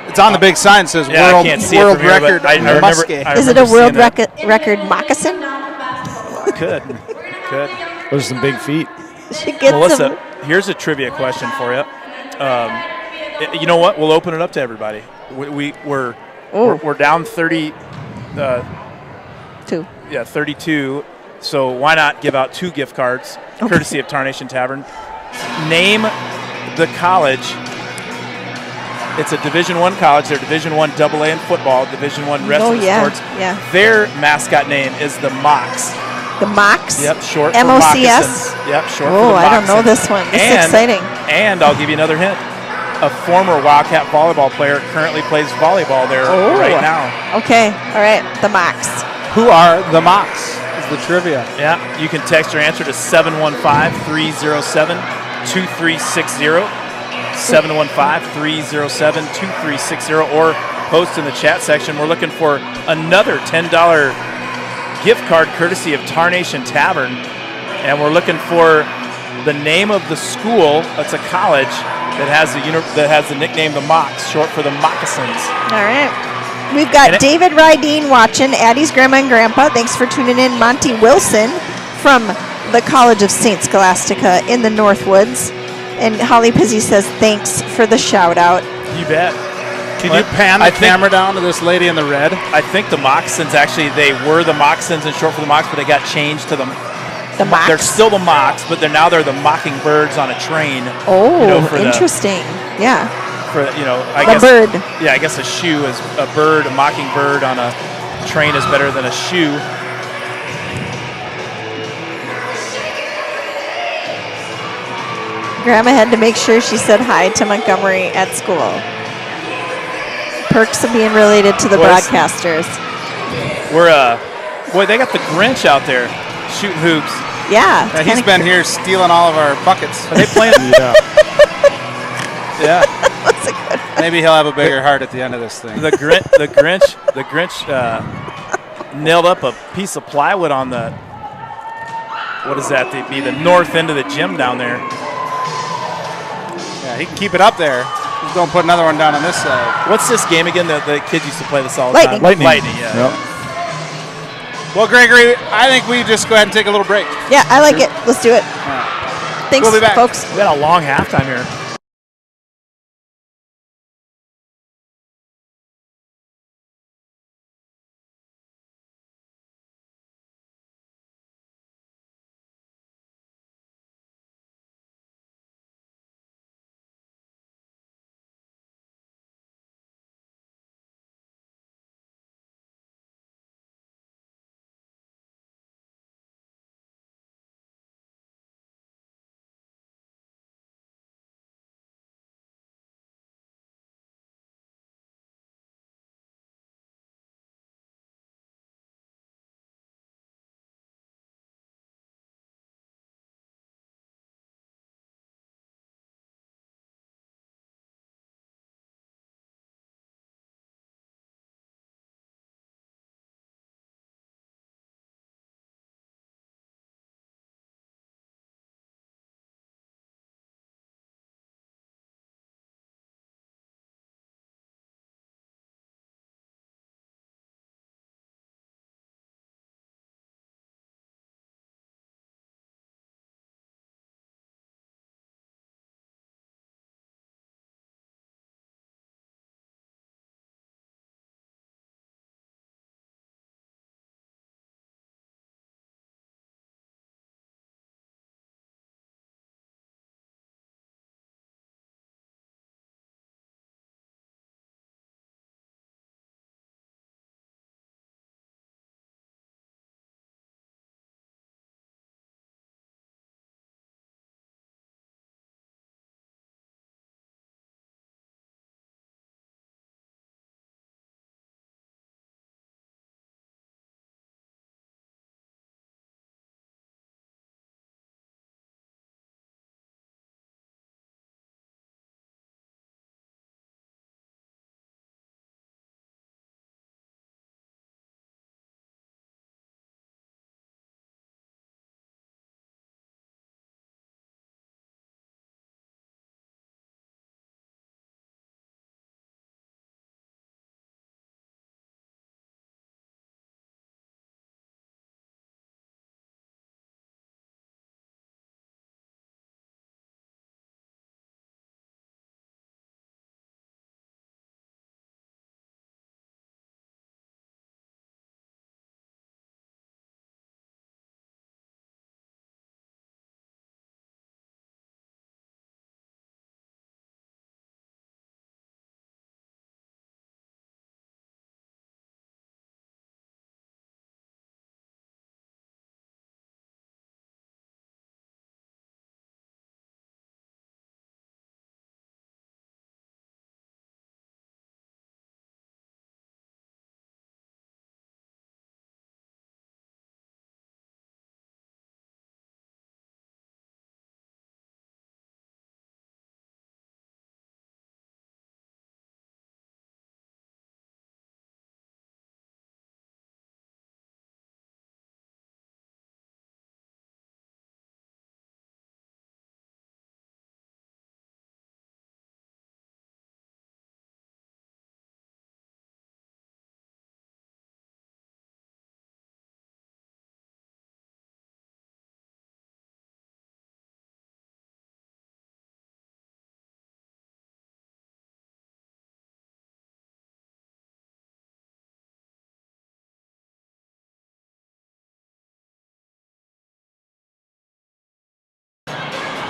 It's on the big sign. It says Yeah, I world, can't see world it from here, but record I remember. muskie. I Is it a remember world seeing that. record moccasin? Could. Those are some big feet. She gets Melissa, them. here's a trivia question for you. You know what? We'll open it up to everybody. We're down 30. 2. 32. So why not give out 2 gift cards, courtesy of Tarnation Tavern? Name the college. It's a Division I college. They're Division I AA in football, Division I wrestling sports. Yeah. Their mascot name is the Mocs. The Mocs? Yep, short for MOCS? moccasins. Yep, short for Oh, the I don't know moccasins. this one. This is exciting. And I'll give you another hint. A former Wildcat volleyball player currently plays volleyball there right now. Okay. All right. The Mocs. Who are the Mocs? Is the trivia. Yeah, you can text your answer to 715-307-2360. 715-307-2360, or post in the chat section. We're looking for another $10 gift card courtesy of Tarnation Tavern, and we're looking for the name of the school. It's a college that has the nickname the Mocs, short for the Moccasins. All right. We've got David Rydeen watching, Addie's grandma and grandpa. Thanks for tuning in. Monty Wilson from the College of St. Scholastica in the Northwoods. And Holly Pizzi says, thanks for the shout out. You bet. Can you pan the camera down to this lady in the red? I think the Moccasins, actually, they were the Moccasins and short for the Mocs, but they got changed to the Mocs? They're still the Mocs, but they're the Mockingbirds on a train. Oh, interesting. Yeah. I guess bird. Yeah, I guess a shoe is a bird. A mockingbird on a train is better than a shoe. Grandma had to make sure she said hi to Montgomery at school. Perks of being related to the broadcasters. Boy, they got the Grinch out there shooting hoops. Yeah. He's been here stealing all of our buckets. Are they playing? Yeah. That's a good one. Maybe he'll have a bigger heart at the end of this thing. The Grinch nailed up a piece of plywood on the, what is that? The north end of the gym down there. Yeah, he can keep it up there. He's going to put another one down on this side. What's this game again? The kids used to play this all the Lightning. time. Lightning, yeah. Yep. Well, Gregory, I think we just go ahead and take a little break. Yeah, I like it. Let's do it. Thanks, We'll be back. folks. We had a long halftime here.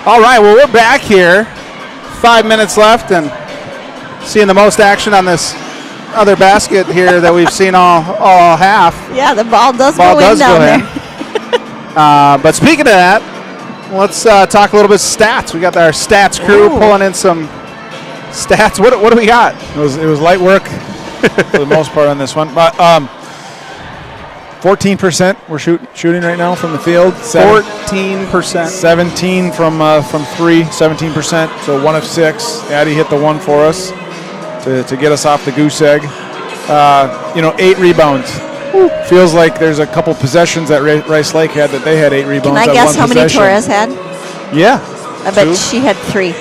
All right, well, we're back here. 5 minutes left and seeing the most action on this other basket here that we've seen all half. Yeah, the ball does go in down there. But speaking of that, let's talk a little bit stats. We got our stats crew pulling in some stats. What do we got? It was light work for the most part on this one. But 14% we're shooting right now from the field. 14%. 17 from 3, 17%. So 1 of 6. Addie hit the 1 for us to get us off the goose egg. 8 rebounds. Feels like there's a couple possessions that Rice Lake had that they had 8 rebounds. Can I guess how many Torres had? Yeah. I bet she had 3.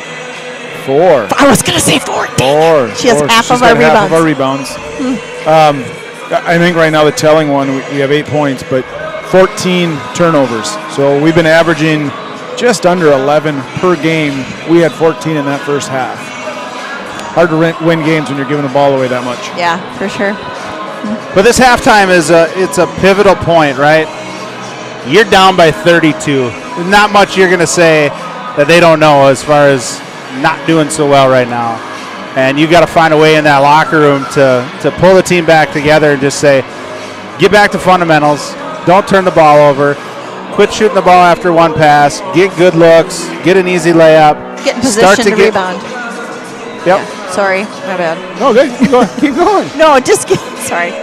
4. I was going to say 4. 4. She has half of our rebounds. Half of our rebounds. I think right now the telling one, we have 8 points, but 14 turnovers. So we've been averaging just under 11 per game. We had 14 in that first half. Hard to win games when you're giving the ball away that much. Yeah, for sure. But this halftime it's a pivotal point, right? You're down by 32. There's not much you're going to say that they don't know as far as not doing so well right now. And you've got to find a way in that locker room to pull the team back together and just say, get back to fundamentals. Don't turn the ball over. Quit shooting the ball after one pass. Get good looks. Get an easy layup. Get in position to rebound. Yep. Yeah, sorry, my bad. No, good. Keep going. No, sorry.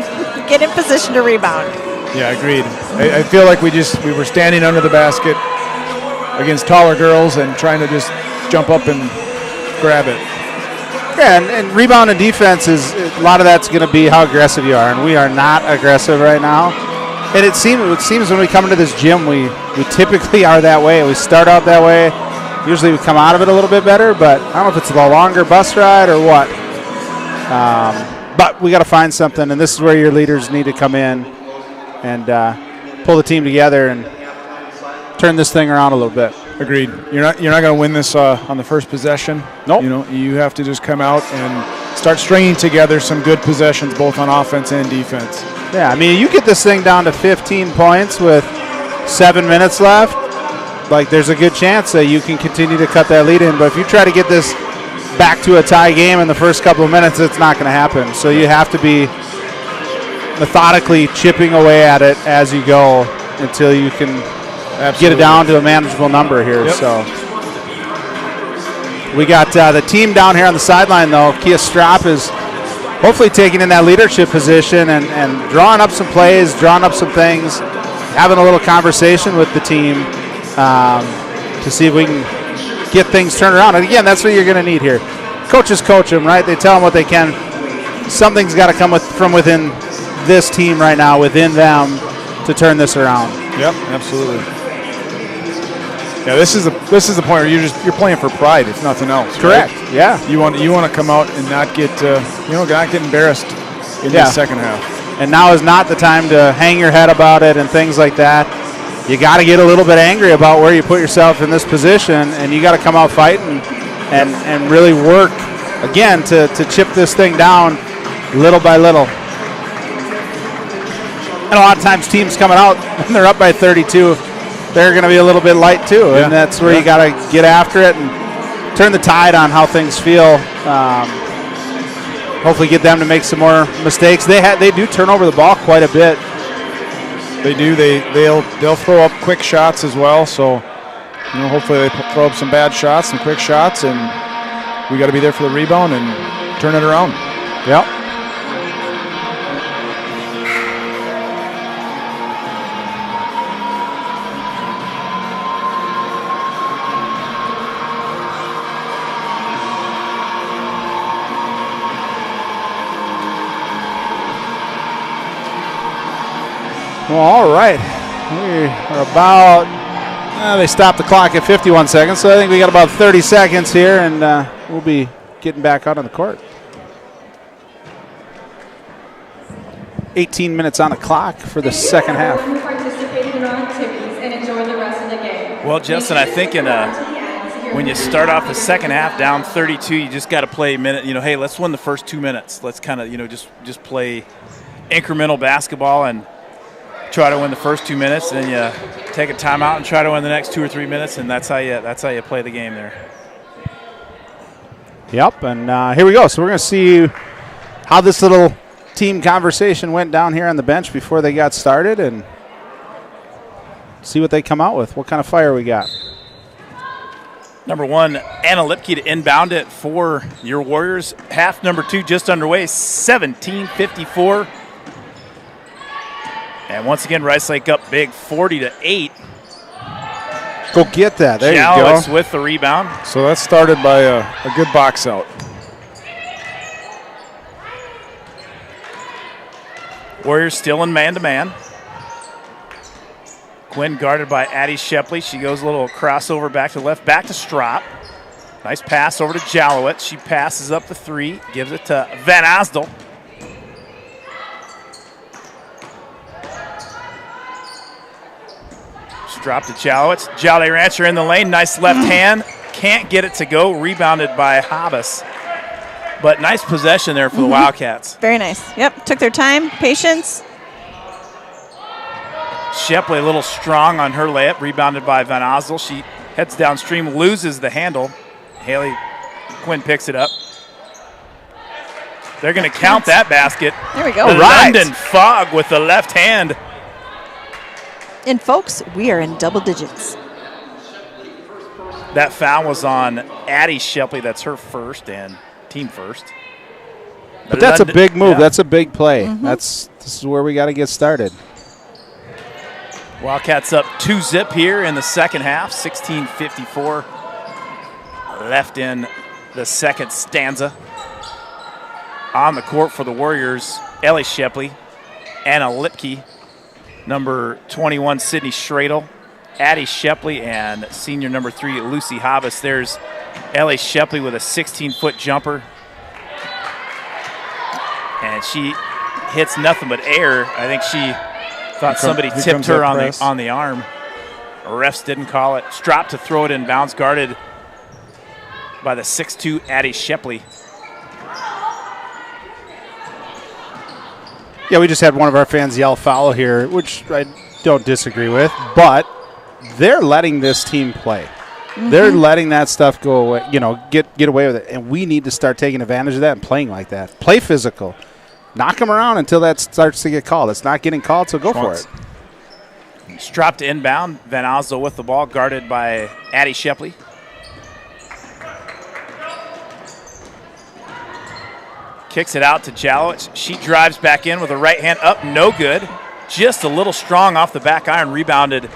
Get in position to rebound. Yeah, agreed. I feel like we were standing under the basket against taller girls and trying to just jump up and grab it. Yeah, and rebound and defense is a lot of that's going to be how aggressive you are, and we are not aggressive right now. And it seems when we come into this gym, we typically are that way. We start out that way. Usually we come out of it a little bit better, but I don't know if it's the longer bus ride or what. But we got to find something, and this is where your leaders need to come in and pull the team together and turn this thing around a little bit. Agreed. You're not going to win this on the first possession. Nope. You have to just come out and start stringing together some good possessions, both on offense and defense. Yeah, I mean, you get this thing down to 15 points with 7 minutes left. Like, there's a good chance that you can continue to cut that lead in. But if you try to get this back to a tie game in the first couple of minutes, it's not going to happen. So you have to be methodically chipping away at it as you go until you can get it down to a manageable number here. Yep. So we got the team down here on the sideline, though. Kia Strop is hopefully taking in that leadership position and drawing up some plays, drawing up some things, having a little conversation with the team to see if we can get things turned around. And again, that's what you're going to need here. Coaches coach them, right? They tell them what they can. Something's got to come from within this team right now, within them, to turn this around. Yep, absolutely. Yeah, this is the point where you're playing for pride, if nothing else. Correct. Right? Yeah. You want to come out and not get not get embarrassed in the second half. And now is not the time to hang your head about it and things like that. You got to get a little bit angry about where you put yourself in this position, and you got to come out fighting and really work again to chip this thing down little by little. And a lot of times teams coming out when they're up by 32, they're going to be a little bit light too, and that's where you got to get after it and turn the tide on how things feel. Hopefully get them to make some more mistakes. They do turn over the ball quite a bit. They do. They'll throw up quick shots as well. So hopefully they throw up some bad shots, some quick shots, and we got to be there for the rebound and turn it around. Yep. Well, all right. We are about, they stopped the clock at 51 seconds, so I think we got about 30 seconds here, and we'll be getting back out on the court. 18 minutes on the clock for the second half. Well, Justin, I think when you start off the second half down 32, you just got to play a minute. Hey, let's win the first 2 minutes. Let's kind of, just play incremental basketball and try to win the first 2 minutes, and then you take a timeout and try to win the next 2 or 3 minutes, and that's how you play the game there. Yep, and here we go. So we're going to see how this little team conversation went down here on the bench before they got started and see what they come out with, what kind of fire we got. Number 1, Anna Lipke to inbound it for your Warriors. Half number 2 just underway, 17:54. And once again, Rice Lake up big, 40-8. Go get that. There you Jalowitz go. with the rebound. So that started by a good box out. Warriors still in man-to-man. Quinn guarded by Addie Shepley. She goes a little crossover back to the left, back to Strop. Nice pass over to Jalowitz. She passes up the 3, gives it to Van Asdel. Strop to Jalowitz. Jolly Rancher in the lane. Nice left hand. Can't get it to go. Rebounded by Habas. But nice possession there for the Wildcats. Very nice. Yep, took their time, patience. Shepley a little strong on her layup, rebounded by Van Asdel. She heads downstream, loses the handle. Haley Quinn picks it up. They're going to count that basket. There we go. The London Fog with the left hand. And folks, we are in double digits. That foul was on Addie Shepley. That's her first and team first. But that's a big move. Yeah. That's a big play. This is where we got to get started. Wildcats up 2-zip here in the second half, 16:54 left in the second stanza. On the court for the Warriors, Ellie Shepley, Anna Lipke, number 21, Sydney Schradel, Addie Shepley, and senior number 3, Lucy Habas. There's Ellie Shepley with a 16-foot jumper. And she hits nothing but air. I think she thought somebody tipped her on the arm. Refs didn't call it. Strop to throw it in bounds, guarded by the 6'2", Addie Shepley. Yeah, we just had one of our fans yell foul here, which I don't disagree with, but they're letting this team play. They're letting that stuff go away, get away with it, and we need to start taking advantage of that and playing like that. Play physical. Knock them around until that starts to get called. It's not getting called, so go for it. Strop to inbound. Van Asdel with the ball, guarded by Addie Shepley. Kicks it out to Jalowitz. She drives back in with a right hand up, no good. Just a little strong off the back iron, rebounded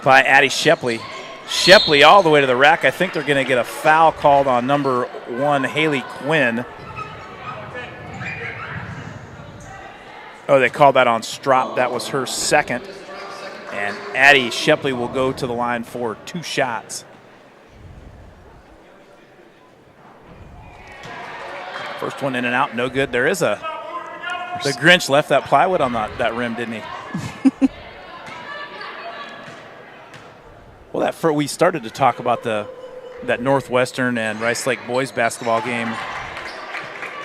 by Addie Shepley. Shepley all the way to the rack. I think they're going to get a foul called on number 1, Haley Quinn. Oh, they called that on Strop. That was her second. And Addie Shepley will go to the line for 2 shots. First one in and out, no good. The Grinch left that plywood on that rim, didn't he? Well, we started to talk about that Northwestern and Rice Lake boys basketball game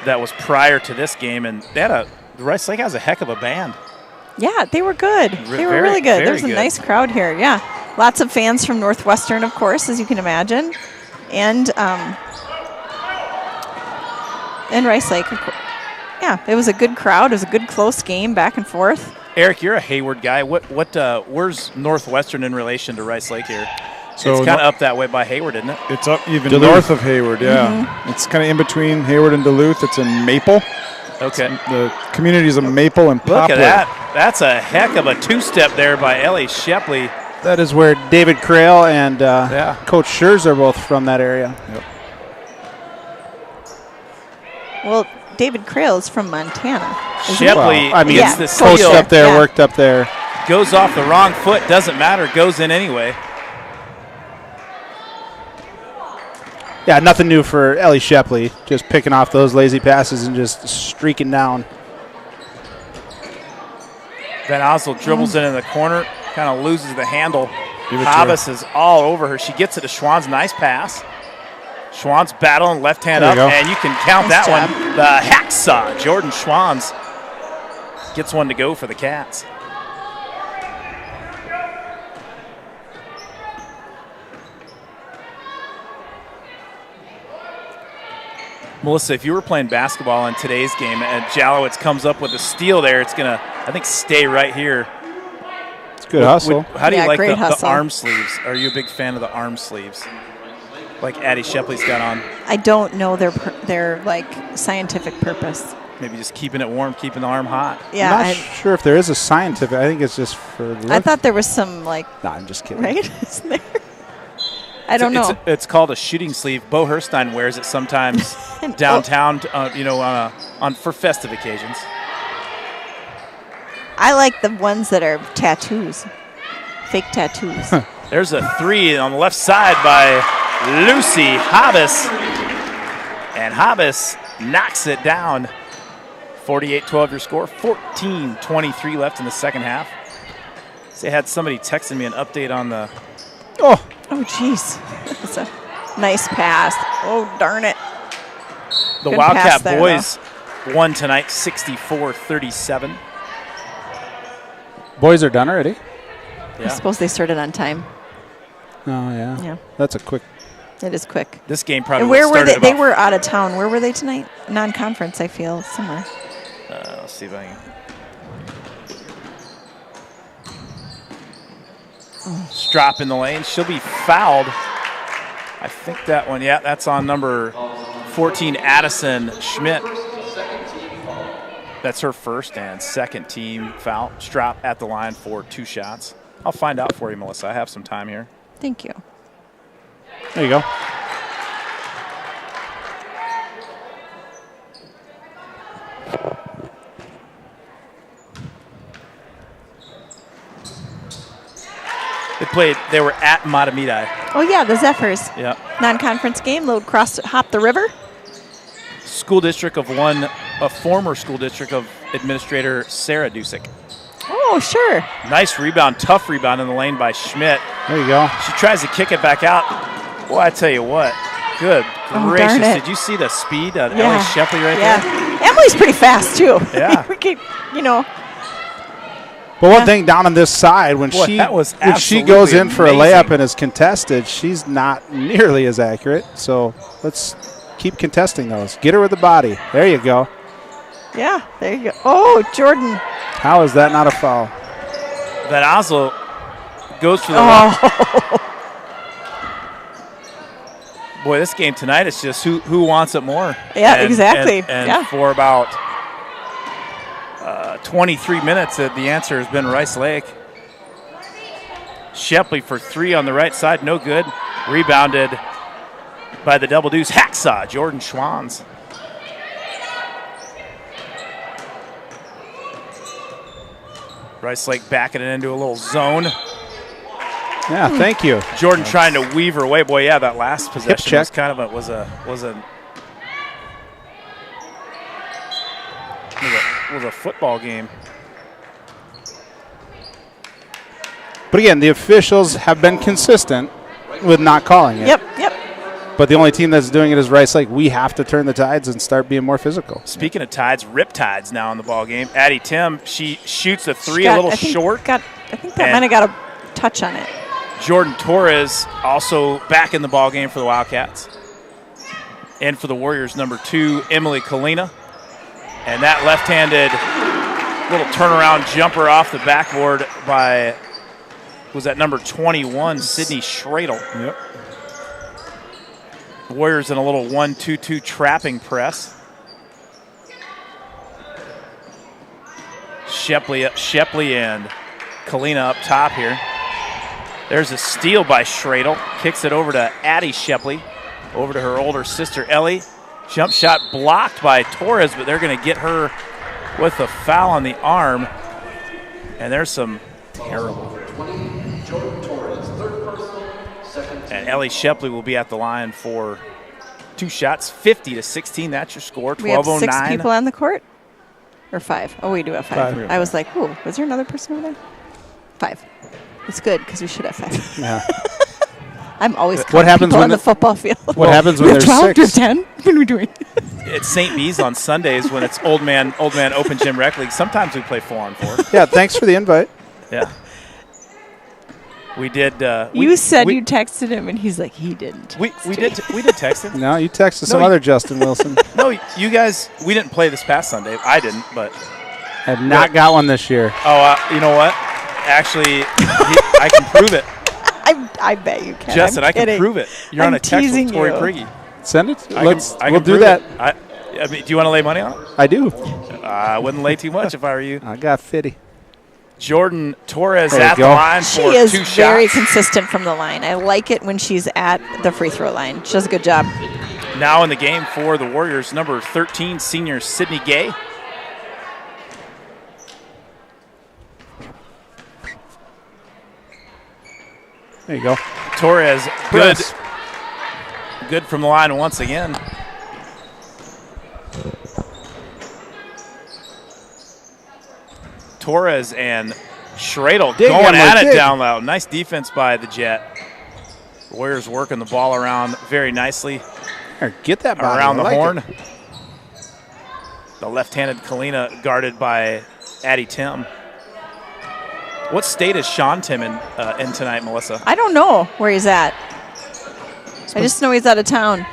that was prior to this game, and Rice Lake has a heck of a band. Yeah, they were good. They were really good. There's a nice crowd here. Yeah, lots of fans from Northwestern, of course, as you can imagine, and Rice Lake. Yeah, it was a good crowd. It was a good close game, back and forth. Eric, you're a Hayward guy. Where's Northwestern in relation to Rice Lake here? So it's kind of up that way by Hayward, isn't it? It's up even north of Hayward, yeah. It's kind of in between Hayward and Duluth. It's in Maple. Okay. The communities of Maple and Poplar. Look at that. That's a heck of a two-step there by Ellie Shepley. That is where David Crail and Coach Schurz are both from that area. Yep. Well, David Crail is from Montana. Shepley, gets the coached steal. up there, worked up there. Goes off the wrong foot, doesn't matter, goes in anyway. Yeah, nothing new for Ellie Shepley. Just picking off those lazy passes and just streaking down. Van Asdel dribbles it in the corner, kind of loses the handle. Habas is all over her. She gets it to Schwann's. Nice pass. Schwann's battling left hand up, and you can count that one. The hacksaw, Jordan Schwann's, gets one to go for the Cats. Melissa, if you were playing basketball in today's game and Jalowitz comes up with a steal there, it's going to, I think, stay right here. It's good hustle. How do you like the hustle. arm sleeves? Are you a big fan of the arm sleeves? Like Addie Shepley's got on. I don't know their like scientific purpose. Maybe just keeping it warm, keeping the arm hot. Yeah, I'm not sure if there is a scientific. I think it's just for look. I thought there was some like. No, I'm just kidding. Right? Isn't there? I don't know. It's called a shooting sleeve. Bo Herstein wears it sometimes downtown, for festive occasions. I like the ones that are tattoos, fake tattoos. There's a three on the left side by Lucy Hobbs. And Hobbs knocks it down. 48-12 your score. 14:23 left in the second half. They had somebody texting me an update on the... Oh, jeez. That's a nice pass. Oh, darn it. The Good Wildcat pass there, boys won tonight 64-37. Boys are done already? I suppose they started on time. Oh, yeah. Yeah. That's a quick. It is quick. This game probably And where were started they? They about- were out of town. Where were they tonight? Non-conference, I feel, somewhere. Let's see if I can... Strop in the lane. She'll be fouled. I think that one, yeah, that's on number 14, Addison Schmidt. That's her first and second team foul. Strop at the line for 2 shots. I'll find out for you, Melissa. I have some time here. Thank you. There you go. They were at Matamidi. Oh, yeah, the Zephyrs. Yeah. Non-conference game. They'll hop the river. School district of one, a former school district of administrator Sarah Dusick. Oh, sure. Nice rebound, tough rebound in the lane by Schmidt. There you go. She tries to kick it back out. Boy, I tell you what, good gracious. darn it. Did you see the speed of Ellie Shepley right there? Emily's pretty fast, too. Yeah. We could, you know. But one thing down on this side, when Boy, that was she goes absolutely in for a amazing. layup and is contested, she's not nearly as accurate. So let's keep contesting those. Get her with the body. There you go. Yeah, there you go. Oh, Jordan. How is that not a foul? That Oslo goes for the Boy, this game tonight is just who wants it more. Yeah, exactly. And Yeah. for about 23 minutes, the answer has been Rice Lake. Shepley for 3 on the right side, no good. Rebounded by the Double Deuce Hacksaw, Jordan Schwanz. Rice Lake backing it into a little zone. Yeah, thank you. Jordan trying to weave her away. Boy, yeah, that last possession check. was kind of was a football game. But again, the officials have been consistent with not calling it. Yep. But the only team that's doing it is Rice Lake. We have to turn the tides and start being more physical. Speaking of tides, Riptides now in the ball game. Addie Tim, she shoots a 3 a little short. I think that might have got a touch on it. Jordan Torres also back in the ball game for the Wildcats. And for the Warriors, number 2, Emily Kalina. And that left-handed little turnaround jumper off the backboard by, was that number 21, Sydney Schradel. Yep. Warriors in a little 1-2-2 trapping press. Shepley and Kalina up top here. There's a steal by Schradel. Kicks it over to Addie Shepley. Over to her older sister, Ellie. Jump shot blocked by Torres, but they're going to get her with a foul on the arm. And there's some terrible. And Ellie Shepley will be at the line for 2 shots, 50-16. That's your score. 12:09. We have 6 people on the court? Or 5? Oh, we do have 5. 5. I was like, ooh, was there another person over there? 5. It's good because we should have 5. Yeah. I'm always What happens people when on the football field. What happens when we have there's 12, 6? Do we have 10? What are we doing? It's St. B's on Sundays when it's old man open gym rec league. Sometimes we play 4-on-4. Yeah, thanks for the invite. Yeah. We did. You said you texted him, and he's like, he didn't. We did text him. No, you texted some other Justin Wilson. No, you guys. We didn't play this past Sunday. I didn't, but Have not got one this year. oh, you know what? Actually, I can prove it. I bet you can. Justin, I'm I can kidding. prove it. You're I'm on a text teasing with Tori you. Prigge. Send it. We'll We'll do that. I mean, do you want to lay money on it? I do. I wouldn't lay too much if I were you. I got 50. Jordan Torres There you at the go. line She for is 2 shots. very consistent from the line. I like it when she's at the free throw line. She does a good job. Now in the game for the Warriors, number 13, senior Sydney Gay. There you go. Torres, good, Press. good from the line once again. Torres and Schradel Dig, going Emily, at it dig. down low. Nice defense by the Jet. Warriors working the ball around very nicely Here, get that body. around I the like horn. it. The left-handed Kalina guarded by Addie Tim. What state is Sean Tim in tonight, Melissa? I don't know where he's at. I just know he's out of town.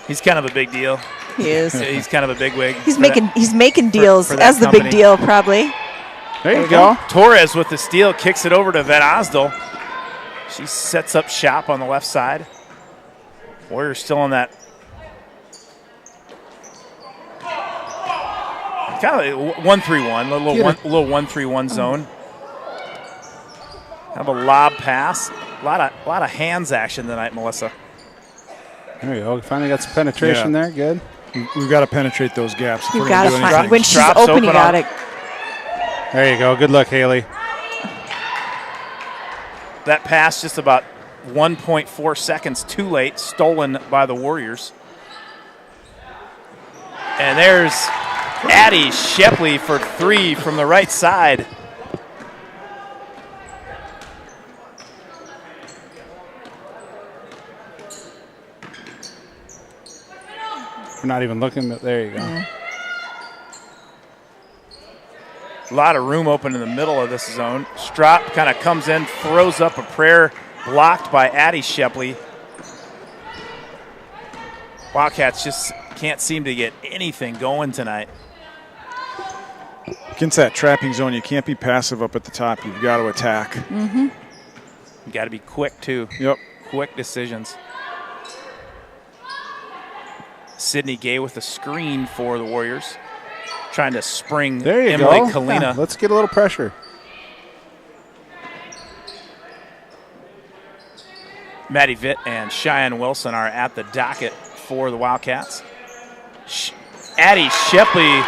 He's kind of a big deal. He is. He's kind of a big wig. He's for making deals for that as the big company. deal, probably. There you go. Torres with the steal kicks it over to Van Osdol. She sets up shop on the left side. Warriors still on that kind of 1-3-1, a little 1-3-1 zone. Kind of a lob pass. A lot of hands action tonight, Melissa. There you go. Finally got some penetration there. Good. We've got to penetrate those gaps. if You we're got gonna to do find anything. when she's Drops open. You open got on- to. There you go. Good luck, Haley. That pass just about 1.4 seconds too late, stolen by the Warriors. And there's Addie Shepley for 3 from the right side. We're not even looking, but there you go. Yeah. A lot of room open in the middle of this zone. Strop kind of comes in, throws up a prayer, blocked by Addie Shepley. Wildcats just can't seem to get anything going tonight. Against that trapping zone, you can't be passive up at the top. You've got to attack. You got to be quick, too. Yep. Quick decisions. Sydney Gay with a screen for the Warriors. Trying to spring There you Emily go. Kalina. Yeah, let's get a little pressure. Maddie Vitt and Cheyenne Wilson are at the docket for the Wildcats. Addie Shepley,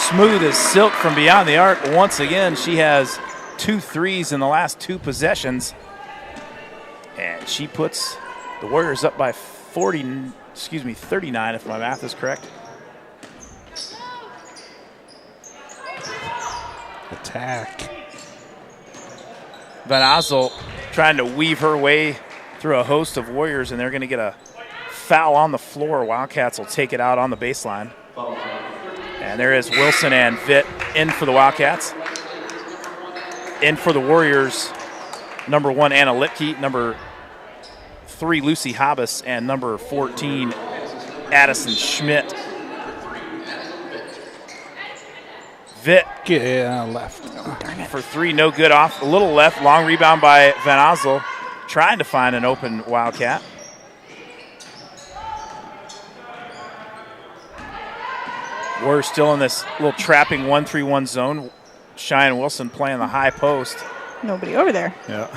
smooth as silk from beyond the arc. Once again, she has 2 threes in the last 2 possessions. And she puts the Warriors up by 39 if my math is correct. Attack. Van Osdol trying to weave her way through a host of Warriors, and they're going to get a foul on the floor. Wildcats will take it out on the baseline. And there is Wilson and Vitt in for the Wildcats. In for the Warriors, number 1, Anna Lipke, number 3, Lucy Hobbs, and number 14, Addison Schmidt. Vitt Get left. for 3, no good off. A little left, long rebound by Van Osdol, trying to find an open Wildcat. We're still in this little trapping 1-3-1 zone. Cheyenne Wilson playing the high post. Nobody over there. Yeah.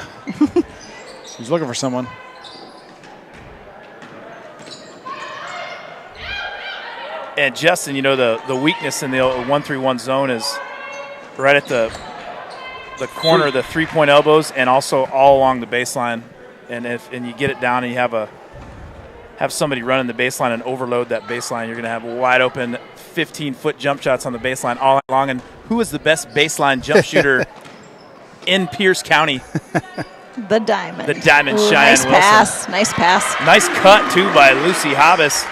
He's looking for someone. And Justin, you know, the weakness in the 1-3-1 zone is right at the corner of the three-point elbows and also all along the baseline. And if you get it down and you have somebody running the baseline and overload that baseline, you're going to have wide open 15-foot jump shots on the baseline all night long. And who is the best baseline jump shooter in Pierce County? The Diamond. The Diamond, Ooh, Cheyenne nice Wilson. pass. Nice pass. Nice cut, too, by Lucy Hobbs.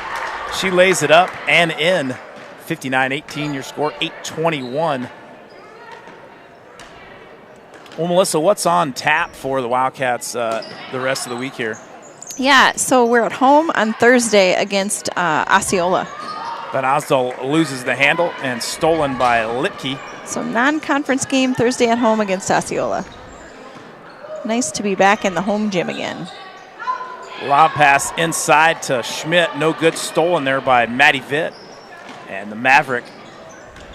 She lays it up and in. 59-18, your score, 8:21. Well, Melissa, what's on tap for the Wildcats the rest of the week here? Yeah, so we're at home on Thursday against Osceola. Van Osdol loses the handle and stolen by Lipke. So non-conference game Thursday at home against Osceola. Nice to be back in the home gym again. Lob pass inside to Schmidt. No good. Stolen there by Matty Vitt. And the Maverick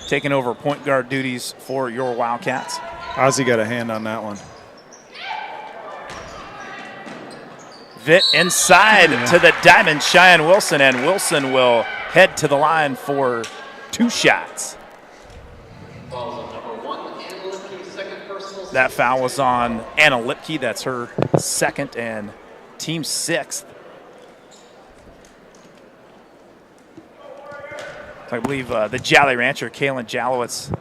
taking over point guard duties for your Wildcats. Ozzy got a hand on that one. Vitt inside to the diamond, Cheyenne Wilson, and Wilson will head to the line for 2 shots. That foul was on Anna Lipke. That's her 2nd and team 6th. I believe the Jolly Rancher, Kaylin Jalowitz,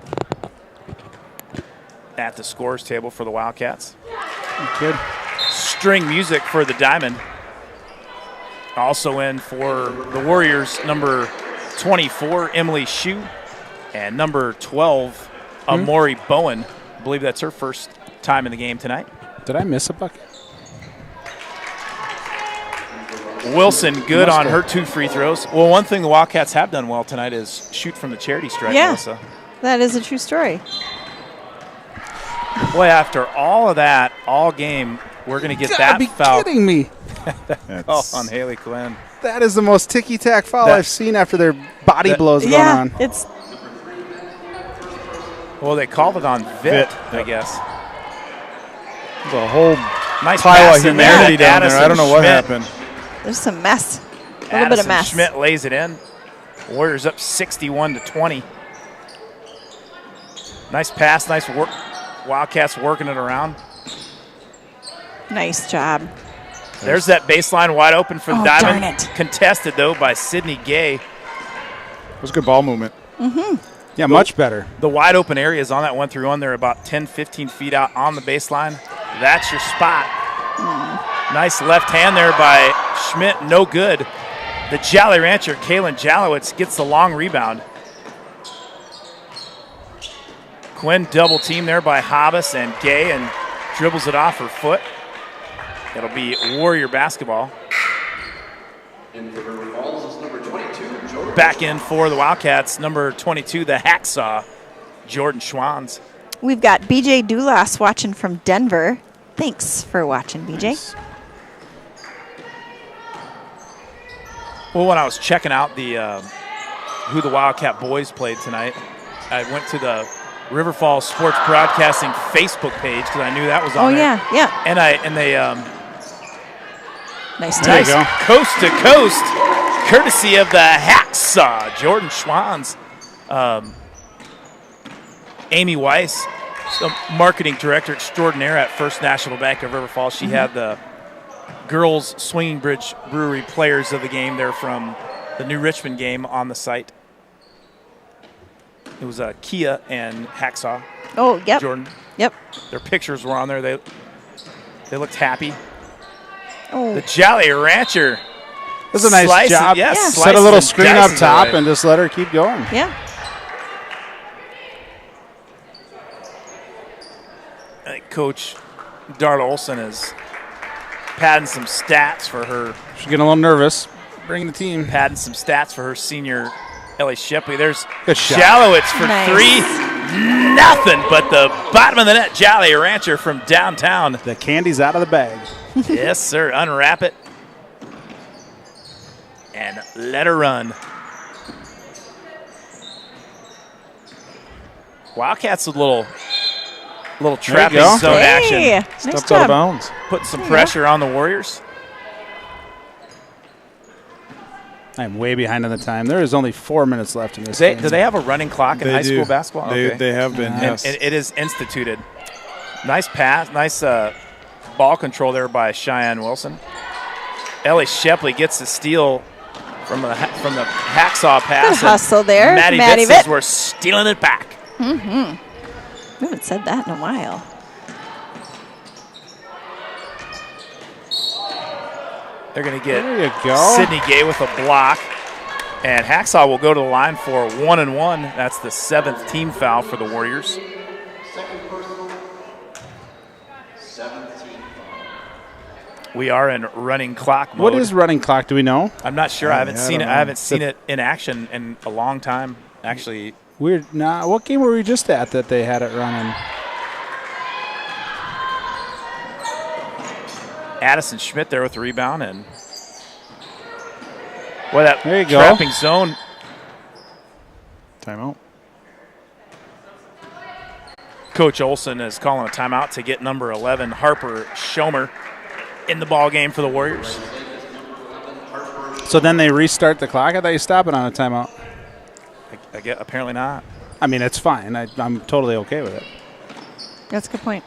at the scores table for the Wildcats. Good. String music for the Diamond. Also in for the Warriors, number 24, Emily Shue, and number 12, Amori Bowen. I believe that's her first time in the game tonight. Did I miss a bucket? Wilson good on her 2 free throws. Well, one thing the Wildcats have done well tonight is shoot from the charity stripe, Yeah, Melissa. that is a true story. Boy, after all of that, all game, we're going to get that Be foul kidding me. on Haley Quinn. That is the most ticky-tack foul I've seen after their body blows going Yeah, on. it's Well, they called it on Vitt, I guess. The whole Nice pile pass of in there. humanity down there. I don't know what Schmidt. happened. there's some mess. A little bit of Addison mess. Schmidt lays it in. Warriors up 61-20. Nice pass, nice work. Wildcats working it around. Nice job. There's that baseline wide open for the Oh, Diamond. darn it. Contested, though, by Sydney Gay. It was good ball movement. Yeah, much better. The wide open areas on that 1-3-1, they're about 10, 15 feet out on the baseline. That's your spot. Nice left hand there by Schmidt, no good. The Jolly Rancher, Kaylin Jalowitz, gets the long rebound. Quinn double team there by Hobbs and Gay and dribbles it off her foot. It'll be Warrior basketball. Back in for the Wildcats, number 22, the Hacksaw, Jordan Schwanz. We've got BJ Dulas watching from Denver. Thanks for watching, BJ. Well, when I was checking out the who the Wildcat boys played tonight, I went to the River Falls Sports Broadcasting Facebook page because I knew that was on there. Oh, yeah. And they Nice There you take. go. coast to coast, courtesy of the Hacksaw, Jordan Schwanz. Amy Weiss, the marketing director extraordinaire at First National Bank of River Falls. She had the girls Swinging Bridge Brewery players of the game there from the New Richmond game on the site. It was Kia and Hacksaw. Oh, yep. Jordan. Yep. Their pictures were on there. They looked happy. Oh, The Jolly Rancher. That's a nice Slice it, job. yeah, Yeah. slices Set a little and screen up dices top away. and just let her keep going. yeah. I think Coach Darla Olson is padding some stats for her. She's getting a little nervous. Bring the team. Padding some stats for her senior Ellie Shipley. There's Good shot. Jalowitz for Nice. 3. Nothing but the bottom of the net. Jolly Rancher from downtown. The candy's out of the bag. Yes, sir. Unwrap it and let her run. Wildcats with a little trapping go. zone action. Hey, nice Stepped out of job. bounds. Putting some pressure on the Warriors. I'm way behind on the time. There is only 4 minutes left in this Do game. they have a running clock in high do. school basketball? They have been, And yes. it is instituted. Nice pass, nice ball control there by Cheyenne Wilson. Ellie Shepley gets the steal from the Hacksaw pass. Good hustle there, Maddie Maddie Vitt says Vitt. we're stealing it back. We haven't said that in a while. They're going to get There you go. Sydney Gay with a block. And Hacksaw will go to the line for 1-1. That's the 7th team foul for the Warriors. We are in running clock mode. What is running clock? Do we know? I'm not sure. I haven't seen it. don't I know. haven't seen it in action in a long time. Actually, Weird. Nah, what game were we just at that they had it running? Addison Schmidt there with the rebound, and boy, that There you go. trapping zone. Timeout. Coach Olson is calling a timeout to get number 11 Harper Schomer in the ball game for the Warriors. So then they restart the clock? I thought you stopped it on a timeout. I get, apparently not. I mean, it's fine. I'm totally okay with it. That's a good point.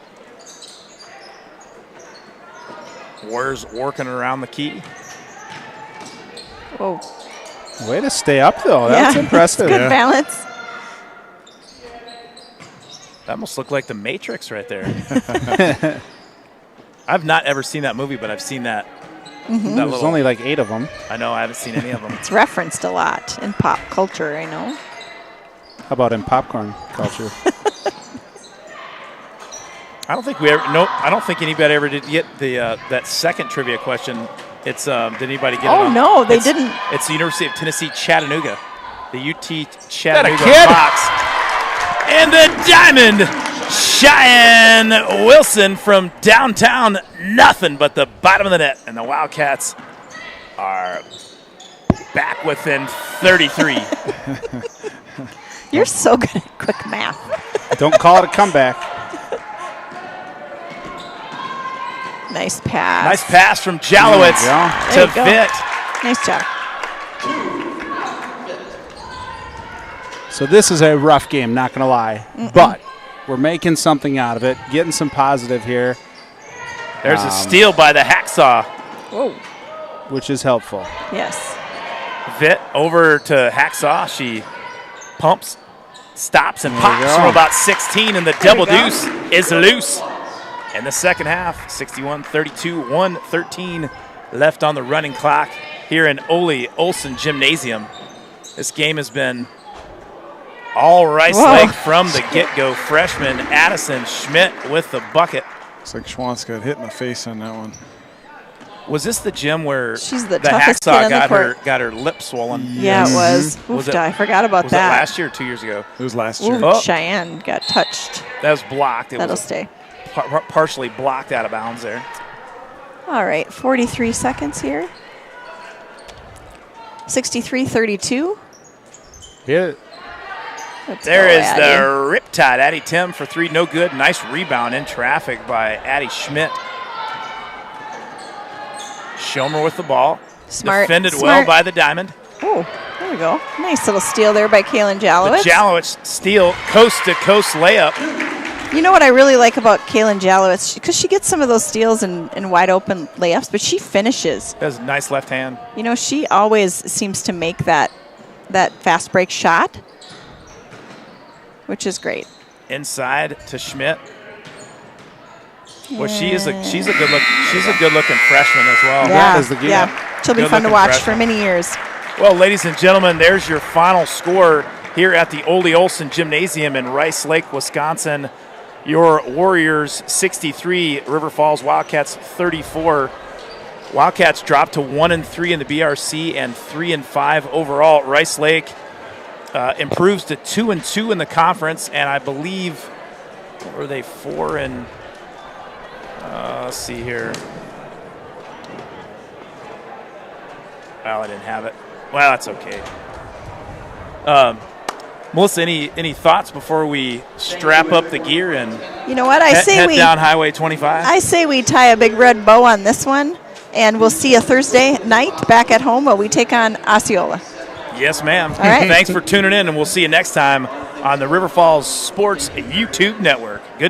Warriors working around the key. Whoa. Way to stay up, though. That's Yeah, impressive. Good balance. That almost looked like the Matrix right there. I've not ever seen that movie, but I've seen that. that There's little, only like 8 of them. I know I haven't seen any of them. It's referenced a lot in pop culture, I know. How about in popcorn culture? I don't think we ever. No, I don't think anybody ever did get the that second trivia question. It's did anybody get it? Oh, on? no, they It's- didn't. It's the University of Tennessee Chattanooga, the UT Chattanooga kid? Fox, and the Diamond Cheyenne Wilson from downtown. Nothing but the bottom of the net, and the Wildcats are back within 33. You're so good at quick math. Don't call it a comeback. Nice pass. Nice pass from Jalowitz There to you go. Vitt. Nice job. So this is a rough game, not going to lie. But we're making something out of it, getting some positive here, There's a steal by the Hacksaw. Whoa. which is helpful. Yes. Vitt over to Hacksaw. She pumps, stops, and There pops you go. from about 16, and the There double you go. deuce is loose. In the second half, 61-32, 1:13 left on the running clock here in Ole Olson Gymnasium. This game has been all Rice Whoa. Lake from the get-go. Freshman Addison Schmidt with the bucket. Looks like Schwantz got hit in the face on that one. Was this the gym where She's the toughest kid Hacksaw on the got her lip swollen? Yeah, it was. Was Oof, it- I forgot about Was that. it last year or 2 years ago? It was last Ooh, year. Oh. Cheyenne got touched. That was blocked. It That'll was stay. partially blocked out of bounds there. All right, 43 seconds here. 63-32. Hit it. Let's There go, is Addie. the Riptide. Addie Tim for three, no good. Nice rebound in traffic by Addie Schmidt. Schomer with the ball. Smart. Defended well smart. by the Diamond. Oh, there we go. Nice little steal there by Kaylin The Jalowitz. Jalowitz steal, coast-to-coast layup. You know what I really like about Kaylin Jalowitz? Because she gets some of those steals and wide open layups, but she finishes. Has a nice left hand. You know, she always seems to make that fast break shot, which is great. Inside to Schmidt. Well, she's a good looking freshman as well. Yeah, is the game. yeah. She'll be Good fun to looking watch freshman. for many years. Well, ladies and gentlemen, there's your final score here at the Ole Olson Gymnasium in Rice Lake, Wisconsin. Your Warriors 63, River Falls Wildcats 34. Wildcats dropped to 1-3 in the BRC and 3-5 overall. Rice Lake improves to 2-2 in the conference, and I believe, what were they, 4 and? Let's see here. Well, I didn't have it. Well, that's okay. Melissa, any thoughts before we strap up the gear and You know what? I say head we down Highway 25? I say we tie a big red bow on this one, and we'll see you Thursday night back at home while we take on Osceola. Yes, ma'am. right. Thanks for tuning in, and we'll see you next time on the River Falls Sports YouTube Network. Good